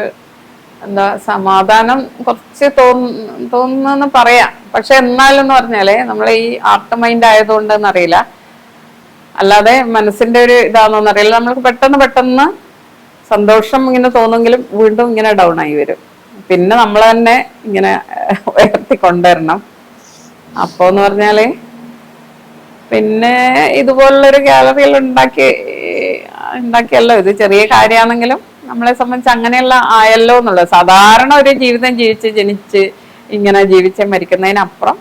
എന്താ സമാധാനം കുറച്ച് തോന്നുന്നെന്ന് പറയാം. പക്ഷെ എന്നാലെന്ന് പറഞ്ഞാല് നമ്മളെ ഈ ആർട്ട് മൈൻഡ് ആയതുകൊണ്ടെന്ന് അറിയില്ല, അല്ലാതെ മനസ്സിന്റെ ഒരു ഇതാണെന്ന് അറിയില്ല, നമ്മൾക്ക് പെട്ടെന്ന് സന്തോഷം ഇങ്ങനെ തോന്നുമെങ്കിലും വീണ്ടും ഇങ്ങനെ ഡൗൺ ആയി വരും. പിന്നെ നമ്മൾ തന്നെ ഇങ്ങനെ ഉയർത്തി കൊണ്ടുവരണം. അപ്പോന്ന് പറഞ്ഞാല് പിന്നെ ഇതുപോലുള്ളൊരു ഗാലറികൾ ഉണ്ടാക്കിയല്ലോ, ഇത് ചെറിയ കാര്യമാണെങ്കിലും നമ്മളെ സംബന്ധിച്ച് അങ്ങനെയുള്ള ആയല്ലോ എന്നുള്ളത്. സാധാരണ ഒരു ജീവിതം ജനിച്ച് ഇങ്ങനെ ജീവിച്ച് മരിക്കുന്നതിനപ്പുറം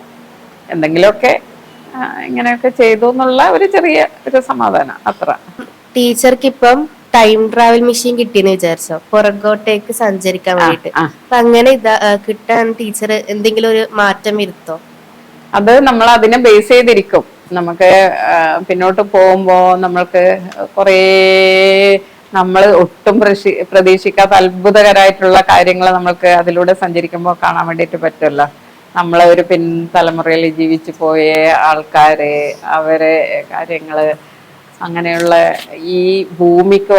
എന്തെങ്കിലുമൊക്കെ ഇങ്ങനെയൊക്കെ ചെയ്തു എന്നുള്ള ഒരു ചെറിയ ഒരു സമാധാനം അത്ര. ടീച്ചർക്ക് ഇപ്പം ടൈം ട്രാവൽ മെഷീൻ കിട്ടിയെന്ന് വിചാരിച്ചോ, പുറകോട്ടേക്ക് സഞ്ചരിക്കാൻ വേണ്ടിട്ട്. അപ്പൊ അങ്ങനെ കിട്ടാൻ ടീച്ചർ എന്തെങ്കിലും ഒരു മാറ്റം വരുത്തോ? അത് നമ്മൾ അതിനെ ബേസ് ചെയ്തിരിക്കും. നമുക്ക് പിന്നോട്ട് പോകുമ്പോ നമ്മൾക്ക് കുറേ നമ്മൾ ഒട്ടും പ്രതീക്ഷിക്കാത്ത അത്ഭുതകരമായിട്ടുള്ള കാര്യങ്ങൾ നമ്മൾക്ക് അതിലൂടെ സഞ്ചരിക്കുമ്പോൾ കാണാൻ വേണ്ടിയിട്ട് പറ്റുമല്ലോ. നമ്മളെ ഒരു പിൻതലമുറയിൽ ജീവിച്ചു പോയ ആൾക്കാര്, അവരെ കാര്യങ്ങള്, അങ്ങനെയുള്ള ഈ ഭൂമിക്ക്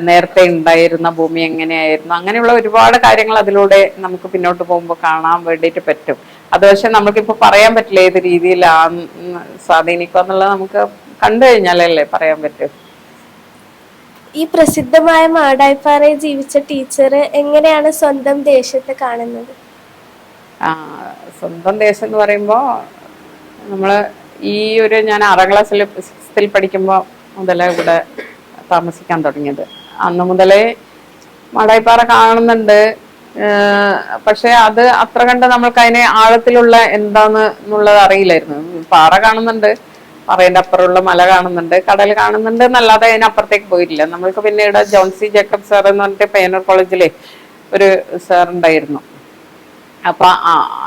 നേരത്തെ ഉണ്ടായിരുന്ന ഭൂമി എങ്ങനെയായിരുന്നു, അങ്ങനെയുള്ള ഒരുപാട് കാര്യങ്ങൾ അതിലൂടെ നമുക്ക് പിന്നോട്ട് പോകുമ്പോൾ കാണാൻ വേണ്ടിയിട്ട് പറ്റും. അത് പക്ഷെ നമുക്കിപ്പോ പറയാൻ പറ്റില്ല ഏത് രീതിയിലാണ് സ്വാധീനിക്കുക എന്നുള്ളത്. നമുക്ക് കണ്ടു കഴിഞ്ഞാലല്ലേ പറയാൻ പറ്റും. ഈ പ്രസിദ്ധമായ മാടായിപ്പാറയിൽ ജീവിച്ച ടീച്ചർ എങ്ങനെയാണ് സ്വന്തം ദേശത്തെ കാണുന്നത്? സ്വന്തം ദേശം എന്ന് പറയുമ്പോ നമ്മള് ഞാൻ 6ാം ക്ലാസ്സിൽ 6th പഠിക്കുമ്പോൾ മുതലേ ഇവിടെ താമസിക്കാൻ തുടങ്ങിയത്. അന്ന് മുതലേ മാടായിപ്പാറ കാണുന്നുണ്ട്. പക്ഷെ അത് അത്ര കണ്ട് നമ്മൾക്ക് അതിനെ ആഴത്തിലുള്ള എന്താന്നുള്ളത് അറിയില്ലായിരുന്നു. പാറ കാണുന്നുണ്ട്, പാറയുടെ അപ്പുറമുള്ള മല കാണുന്നുണ്ട്, കടൽ കാണുന്നുണ്ട് എന്നല്ലാതെ അതിനപ്പുറത്തേക്ക് പോയിട്ടില്ല. നമ്മൾക്ക് പിന്നെ ഇവിടെ ജോൺസി ജേക്കബ് സാർ എന്ന് പറഞ്ഞിട്ട് പയ്യന്നൂർ കോളേജിലെ ഒരു സാർ ഉണ്ടായിരുന്നു. അപ്പൊ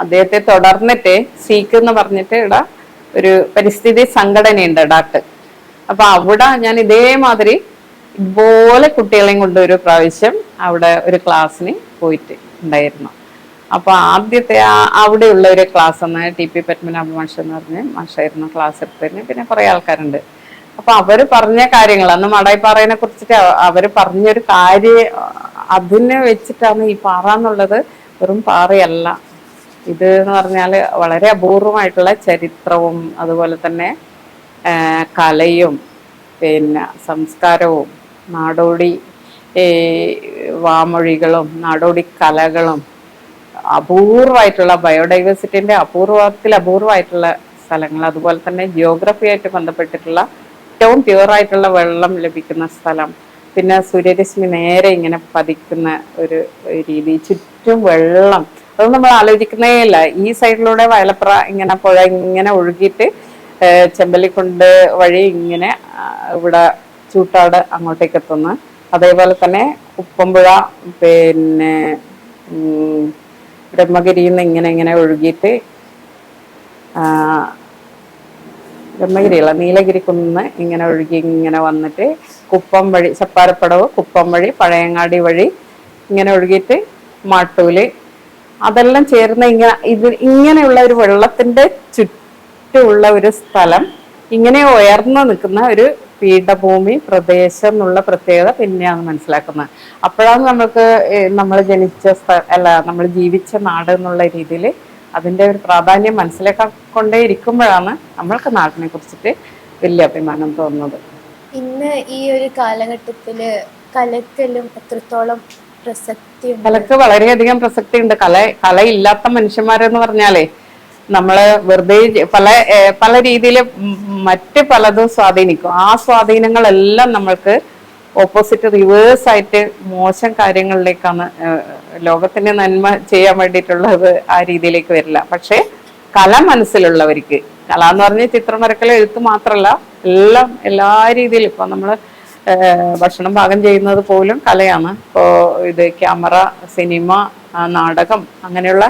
അദ്ദേഹത്തെ തുടർന്നിട്ട് സീക്ക് എന്ന് പറഞ്ഞിട്ട് ഇവിടെ ഒരു പരിസ്ഥിതി സംഘടനയുണ്ട് ഡാട്ട്. അപ്പൊ അവിടെ ഞാൻ ഇതേമാതിരി ഇതുപോലെ കുട്ടികളെയും കൊണ്ട് ഒരു പ്രാവശ്യം അവിടെ ഒരു ക്ലാസ്സിന് പോയിട്ട് ഉണ്ടായിരുന്നു. അപ്പൊ ആദ്യത്തെ അവിടെയുള്ള ഒരു ക്ലാസ് എന്ന് TP പത്മനാഭ മാഷ് എന്ന് പറഞ്ഞ് മാഷായിരുന്നു ക്ലാസ് എടുത്തതിന്. പിന്നെ കുറെ ആൾക്കാരുണ്ട്. അപ്പൊ അവര് പറഞ്ഞ കാര്യങ്ങൾ അന്ന് മാടായിപ്പാറയെ കുറിച്ചിട്ട് അവര് പറഞ്ഞൊരു കാര്യം, അതിനെ വെച്ചിട്ടാണ് ഈ പാറ എന്നുള്ളത് വെറും പാറയല്ല, ഇത് എന്ന് പറഞ്ഞാല് വളരെ അപൂർവമായിട്ടുള്ള ചരിത്രവും അതുപോലെ തന്നെ കലയും പിന്നെ സംസ്കാരവും നാടോടി വാമൊഴികളും നാടോടി കലകളും അപൂർവമായിട്ടുള്ള ബയോഡൈവേഴ്സിറ്റിന്റെ അപൂർവമായിട്ടുള്ള സ്ഥലങ്ങൾ, അതുപോലെ തന്നെ ജിയോഗ്രഫി ആയിട്ട് ബന്ധപ്പെട്ടിട്ടുള്ള ഏറ്റവും പ്യുവറായിട്ടുള്ള വെള്ളം ലഭിക്കുന്ന സ്ഥലം, പിന്നെ സൂര്യരശ്മി നേരെ ഇങ്ങനെ പതിക്കുന്ന ഒരു രീതി, ചുറ്റും വെള്ളം, അത് നമ്മൾ ആലോചിക്കുന്നേ ഇല്ല. ഈ സൈഡിലൂടെ വയലപ്ര ഇങ്ങനെ പുഴ ഇങ്ങനെ ഒഴുകിയിട്ട് ചെമ്പല്ലിക്കുണ്ട് വഴി ഇങ്ങനെ ഇവിടെ ചൂട്ടാട് അങ്ങോട്ടേക്ക് എത്തുന്നു. അതേപോലെ തന്നെ ഉപ്പമ്പുഴ പിന്നെ ബ്രഹ്മഗിരിയിൽ നിന്ന് ഇങ്ങനെ ഒഴുകിയിട്ട് ബ്രഹ്മഗിരിയല്ല, നീലഗിരി കുന്ന് ഇങ്ങനെ ഒഴുകി ഇങ്ങനെ വന്നിട്ട് കുപ്പം വഴി, ചപ്പാരപ്പടവ്, കുപ്പം വഴി, പഴയങ്ങാടി വഴി ഇങ്ങനെ ഒഴുകിയിട്ട് മാട്ടൂല്, അതെല്ലാം ചേർന്ന് ഇങ്ങനെയുള്ള ഒരു വെള്ളത്തിന്റെ ചുറ്റുമുള്ള ഒരു സ്ഥലം, ഇങ്ങനെ ഉയർന്നു നിൽക്കുന്ന ഒരു പീഠഭൂമി പ്രദേശം എന്നുള്ള പ്രത്യേകത പിന്നെയാണ് മനസ്സിലാക്കുന്നത്. അപ്പോഴാണ് നമുക്ക് നമ്മൾ ജനിച്ച അല്ല നമ്മൾ ജീവിച്ച നാട് എന്നുള്ള രീതിയിൽ അതിന്റെ ഒരു പ്രാധാന്യം മനസ്സിലാക്കൊണ്ടേ ഇരിക്കുമ്പോഴാണ് നമ്മൾക്ക് നാടിനെ കുറിച്ചിട്ട് വലിയ അഭിമാനം തോന്നുന്നത്. ഇന്ന് ഈ ഒരു കാലഘട്ടത്തില് കലക്കെല്ലാം എത്രത്തോളം പ്രസക്തി ഉണ്ട്? കലക്ക് വളരെയധികം പ്രസക്തി ഉണ്ട്. കലയില്ലാത്ത മനുഷ്യന്മാരെന്ന് പറഞ്ഞാലേ നമ്മള് വെറുതെ പല രീതിയിൽ മറ്റ് പലതും സ്വാധീനിക്കും. ആ സ്വാധീനങ്ങളെല്ലാം നമ്മൾക്ക് ഓപ്പോസിറ്റ് റിവേഴ്സ് ആയിട്ട് മോശം കാര്യങ്ങളിലേക്കാണ്, ലോകത്തിന്റെ നന്മ ചെയ്യാൻ വേണ്ടിയിട്ടുള്ളത് ആ രീതിയിലേക്ക് വരില്ല. പക്ഷെ കല മനസ്സിലുള്ളവർക്ക്, കല എന്ന് പറഞ്ഞാൽ ചിത്രം വരക്കൽ, എഴുത്ത് മാത്രമല്ല, എല്ലാ രീതിയിലും ഇപ്പൊ നമ്മള് ഭക്ഷണം പാകം ചെയ്യുന്നത് പോലും കലയാണ്. ഇപ്പോ ഇത് ക്യാമറ, സിനിമ, നാടകം, അങ്ങനെയുള്ള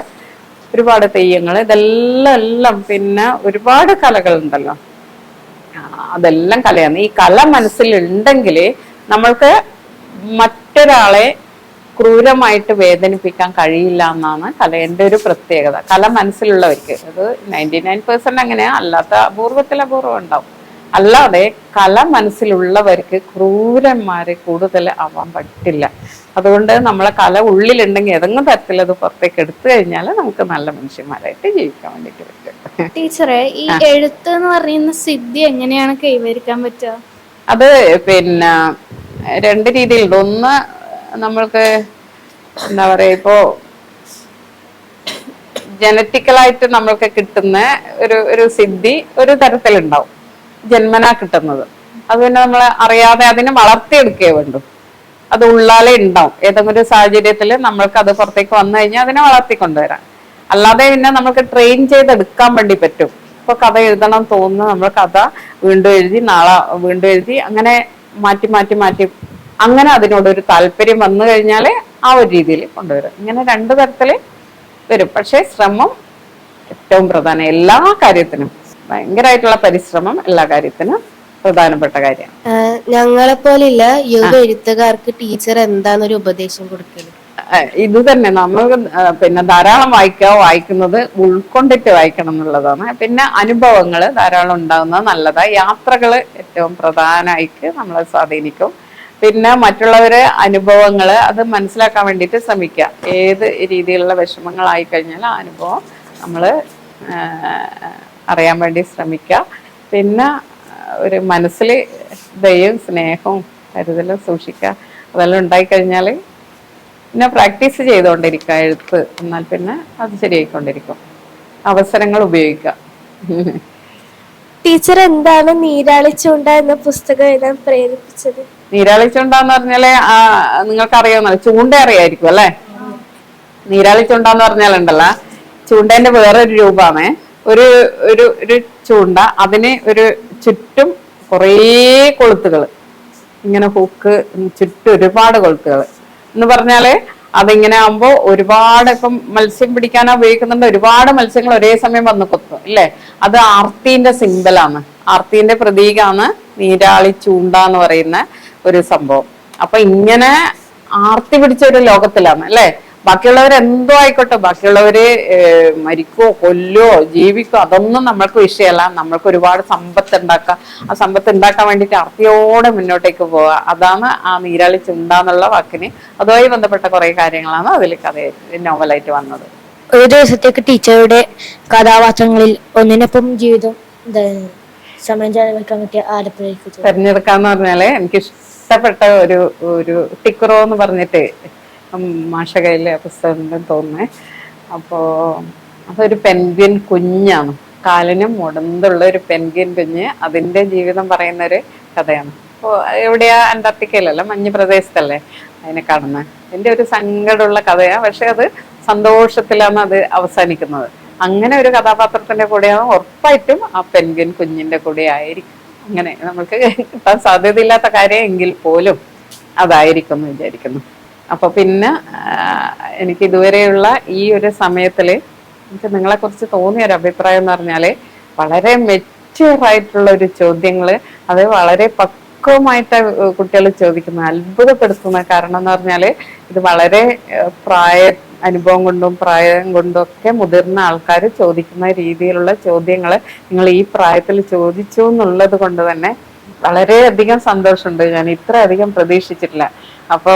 ഒരുപാട് തെയ്യങ്ങൾ, ഇതെല്ലാം പിന്നെ ഒരുപാട് കലകളുണ്ടല്ലോ, അതെല്ലാം കലയാണ്. ഈ കല മനസ്സിലുണ്ടെങ്കിൽ നമ്മൾക്ക് മറ്റൊരാളെ ക്രൂരമായിട്ട് വേദനിപ്പിക്കാൻ കഴിയില്ല എന്നാണ് കലേന്റെ ഒരു പ്രത്യേകത. കല മനസ്സിലുള്ളവർക്ക്, അത് 99% അങ്ങനെയാ, അല്ലാത്ത അപൂർവം ഉണ്ടാവും. അല്ലാതെ കല മനസ്സിലുള്ളവർക്ക് ക്രൂരന്മാരെ കൂടുതൽ ആവാൻ പറ്റില്ല. അതുകൊണ്ട് നമ്മളെ കല ഉള്ളിലുണ്ടെങ്കിൽ ഏതെങ്കിലും തരത്തിൽ അത് പുറത്തേക്ക് എടുത്തു കഴിഞ്ഞാൽ നമുക്ക് നല്ല മനുഷ്യന്മാരായിട്ട് ജീവിക്കാൻ വേണ്ടിട്ട് പറ്റും. ടീച്ചറെ, ഈ എഴുത്ത് എന്ന് പറയുന്ന സിദ്ധി എങ്ങനെയാണ് കൈവരിക്കാൻ പറ്റുക? അത് പിന്നെ രണ്ട് രീതിയിലുണ്ട്. ഒന്ന് നമ്മൾക്ക് എന്താ പറയാ, ഇപ്പോ ജനറ്റിക്കലായിട്ട് നമ്മൾക്ക് കിട്ടുന്ന ഒരു സിദ്ധി ഒരു തരത്തിലുണ്ടാവും, ജന്മനാ കിട്ടുന്നത്. അത് പിന്നെ നമ്മൾ അറിയാതെ അതിനെ വളർത്തിയെടുക്കേ വേണ്ടു. അത് ഉള്ളാലേ ഉണ്ടാവും. ഏതെങ്കിലും ഒരു സാഹചര്യത്തിൽ നമ്മൾക്ക് അത് പുറത്തേക്ക് വന്നു കഴിഞ്ഞാൽ അതിനെ വളർത്തിക്കൊണ്ടുവരാം. അല്ലാതെ പിന്നെ നമുക്ക് ട്രെയിൻ ചെയ്തെടുക്കാൻ വേണ്ടി പറ്റും. ഇപ്പൊ കഥ എഴുതണം തോന്നുന്നു, നമ്മൾ കഥ വീണ്ടും എഴുതി, നാളെ വീണ്ടും എഴുതി, അങ്ങനെ മാറ്റി മാറ്റി മാറ്റി അങ്ങനെ അതിനോടൊരു താല്പര്യം വന്നു കഴിഞ്ഞാൽ ആ ഒരു രീതിയിൽ കൊണ്ടുവരും. ഇങ്ങനെ രണ്ടു തരത്തില് വരും. പക്ഷെ ശ്രമം ഏറ്റവും പ്രധാനം. എല്ലാ കാര്യത്തിനും ഭയങ്കരമായിട്ടുള്ള പരിശ്രമം എല്ലാ കാര്യത്തിനും പ്രധാനപ്പെട്ട കാര്യമാണ്. ഞങ്ങളെ പോലെയുള്ള യുവ എഴുത്തുകാർക്ക് ടീച്ചർ എന്താന്നൊരു ഉപദേശം കൊടുക്കല്? ഇത് തന്നെ, നമ്മൾ പിന്നെ ധാരാളം വായിക്കുന്നത് ഉൾക്കൊണ്ടിട്ട് വായിക്കണം എന്നുള്ളതാണ്. പിന്നെ അനുഭവങ്ങൾ ധാരാളം ഉണ്ടാകുന്നത് നല്ലതാണ്. യാത്രകൾ ഏറ്റവും പ്രധാനമായിട്ട് നമ്മളെ സ്വാധീനിക്കും. പിന്നെ മറ്റുള്ളവരെ അനുഭവങ്ങൾ അത് മനസ്സിലാക്കാൻ വേണ്ടിയിട്ട് ശ്രമിക്കുക. ഏത് രീതിയിലുള്ള വിഷമങ്ങളായി കഴിഞ്ഞാൽ ആ അനുഭവം നമ്മൾ അറിയാൻ വേണ്ടി ശ്രമിക്കുക. പിന്നെ ഒരു മനസ്സിൽ ദയയും സ്നേഹവും കരുതലും സൂക്ഷിക്കുക. അതെല്ലാം ഉണ്ടായിക്കഴിഞ്ഞാൽ പിന്നെ പ്രാക്ടീസ് ചെയ്തുകൊണ്ടിരിക്കുക എഴുത്ത്. എന്നാൽ പിന്നെ അത് ശരിയായിക്കൊണ്ടിരിക്കും. അവസരങ്ങൾ ഉപയോഗിക്കുക. ടീച്ചർ എന്താണ് നീരാളി ചൂണ്ട എന്ന പുസ്തകം എഴുതാൻ പ്രേരിപ്പിച്ചത്? നീരാളി ചൂണ്ടാന്ന് പറഞ്ഞാല് നിങ്ങൾക്ക് അറിയാവുന്ന ചൂണ്ട അറിയായിരിക്കും അല്ലെ? നീരാളി ചൂണ്ടാന്ന് പറഞ്ഞാലുണ്ടല്ലോ, ചൂണ്ടേന്റെ വേറൊരു രൂപമാണ്. ഒരു ചൂണ്ട, അതിന് ഒരു ചുറ്റും കുറേ കൊളുത്തുകൾ, ഇങ്ങനെ ഹൂക്ക് ചുറ്റും ഒരുപാട് കൊളുത്തുകൾ എന്ന് പറഞ്ഞാല് അതിങ്ങനെ ആകുമ്പോ ഒരുപാട്, ഇപ്പം മത്സ്യം പിടിക്കാനാ ഉപയോഗിക്കുന്നുണ്ട്, ഒരുപാട് മത്സ്യങ്ങൾ ഒരേ സമയം വന്ന് കൊത്തും ഇല്ലേ? അത് ആർത്തിന്റെ സിമ്പലാണ്, ആർത്തിന്റെ പ്രതീകമാണ് നീരാളി ചൂണ്ട എന്ന് പറയുന്ന ഒരു സംഭവം. അപ്പൊ ഇങ്ങനെ ആർത്തി പിടിച്ച ഒരു ലോകത്തിലാണ് അല്ലെ. ബാക്കിയുള്ളവർ എന്തോ ആയിക്കോട്ടെ, ബാക്കിയുള്ളവര് മരിക്കോ കൊല്ലോ ജീവിക്കോ അതൊന്നും നമ്മൾക്ക് വിഷയമല്ല. നമ്മൾക്ക് ഒരുപാട് സമ്പത്ത് ഉണ്ടാക്കാം. ആ സമ്പത്ത് ഉണ്ടാക്കാൻ വേണ്ടിയിട്ട് ആർത്തിയോടെ മുന്നോട്ടേക്ക് പോവുക. അതാണ് ആ നീരാളി ചുണ്ടാന്നുള്ള വാക്കിന് അതുമായി ബന്ധപ്പെട്ട കുറെ കാര്യങ്ങളാണ് അതിൽ നോവലായിട്ട് വന്നത്. ഒരു ദിവസത്തേക്ക് ടീച്ചറുടെ കഥാപാത്രങ്ങളിൽ ഒന്നിനൊപ്പം ജീവിതം സമയം ചെലവഴിക്കാൻ പറ്റിയ ആലപ്പുഴയ്ക്ക് തെരഞ്ഞെടുക്കാന്ന് പറഞ്ഞാല് എനിക്ക് ഇഷ്ടപ്പെട്ട ഒരു ടിക്കറോ എന്ന് പറഞ്ഞിട്ട് മാഷകയിലെ പുസ്തകം തോന്നുന്നേ. അതൊരു പെൻഗ്വിൻ കുഞ്ഞാണ്, കാലിനും മുടന്തുള്ള ഒരു പെൻഗ്വിൻ കുഞ്ഞ്. അതിന്റെ ജീവിതം പറയുന്ന ഒരു കഥയാണ്. അപ്പോൾ എവിടെയാ? അന്റാർട്ടിക്കയിലല്ല, മഞ്ഞ് പ്രദേശത്തല്ലേ അതിനെ കാണുന്നത്. അതിന്റെ ഒരു സങ്കടമുള്ള കഥയാണ്. പക്ഷെ അത് സന്തോഷത്തിലാണ് അത് അവസാനിക്കുന്നത്. അങ്ങനെ ഒരു കഥാപാത്രത്തിന്റെ കൂടെയാണ് ഉറപ്പായിട്ടും ആ പെൻഗ്വിൻ കുഞ്ഞിന്റെ കൂടെ ആയിരിക്കും. അങ്ങനെ നമുക്ക് കിട്ടാൻ സാധ്യതയില്ലാത്ത കാര്യം എങ്കിൽ പോലും അതായിരിക്കും എന്ന് വിചാരിക്കുന്നു. അപ്പൊ പിന്നെ എനിക്ക് ഇതുവരെയുള്ള ഈ ഒരു സമയത്തില് എനിക്ക് നിങ്ങളെ കുറിച്ച് തോന്നിയ ഒരു അഭിപ്രായം എന്ന് പറഞ്ഞാല് വളരെ സിൻസിയർ ആയിട്ടുള്ള ഒരു ചോദ്യങ്ങള്, അത് വളരെ പക്വമായിട്ട് കുട്ടികൾ ചോദിക്കുന്നത് അത്ഭുതപ്പെടുത്തുന്ന. കാരണം എന്ന് പറഞ്ഞാല് ഇത് വളരെ അനുഭവം കൊണ്ടും പ്രായം കൊണ്ടും ഒക്കെ മുതിർന്ന ആൾക്കാർ ചോദിക്കുന്ന രീതിയിലുള്ള ചോദ്യങ്ങള് നിങ്ങൾ ഈ പ്രായത്തിൽ ചോദിച്ചു എന്നുള്ളത് കൊണ്ട് തന്നെ വളരെയധികം സന്തോഷമുണ്ട്. ഞാൻ ഇത്ര അധികം പ്രതീക്ഷിച്ചിട്ടില്ല. അപ്പോ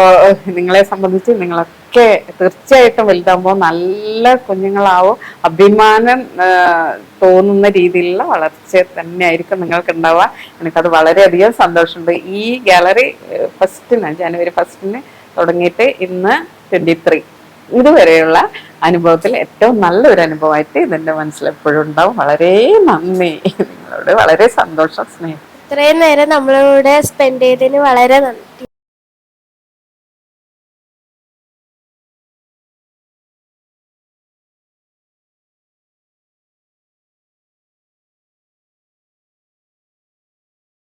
നിങ്ങളെ സംബന്ധിച്ച് നിങ്ങളൊക്കെ തീർച്ചയായിട്ടും വലുതാകുമ്പോൾ നല്ല കുഞ്ഞുങ്ങളാവും. അഭിമാനം തോന്നുന്ന രീതിയിലുള്ള വളർച്ച തന്നെയായിരിക്കും നിങ്ങൾക്ക് ഉണ്ടാവുക. എനിക്കത് വളരെയധികം സന്തോഷമുണ്ട്. ഈ ഗാലറി ജനുവരി 1 തുടങ്ങിയിട്ട് ഇന്ന് 23 ഇതുവരെയുള്ള അനുഭവത്തിൽ ഏറ്റവും നല്ലൊരു അനുഭവമായിട്ട് ഇതെന്റെ മനസ്സിൽ എപ്പോഴും ഉണ്ടാവും. വളരെ നന്ദി, നിങ്ങളോട് വളരെ സന്തോഷം, സ്നേഹം. ഇത്രയും നേരം നമ്മളോട് സ്പെൻഡ് ചെയ്തതിന് വളരെ നന്ദി.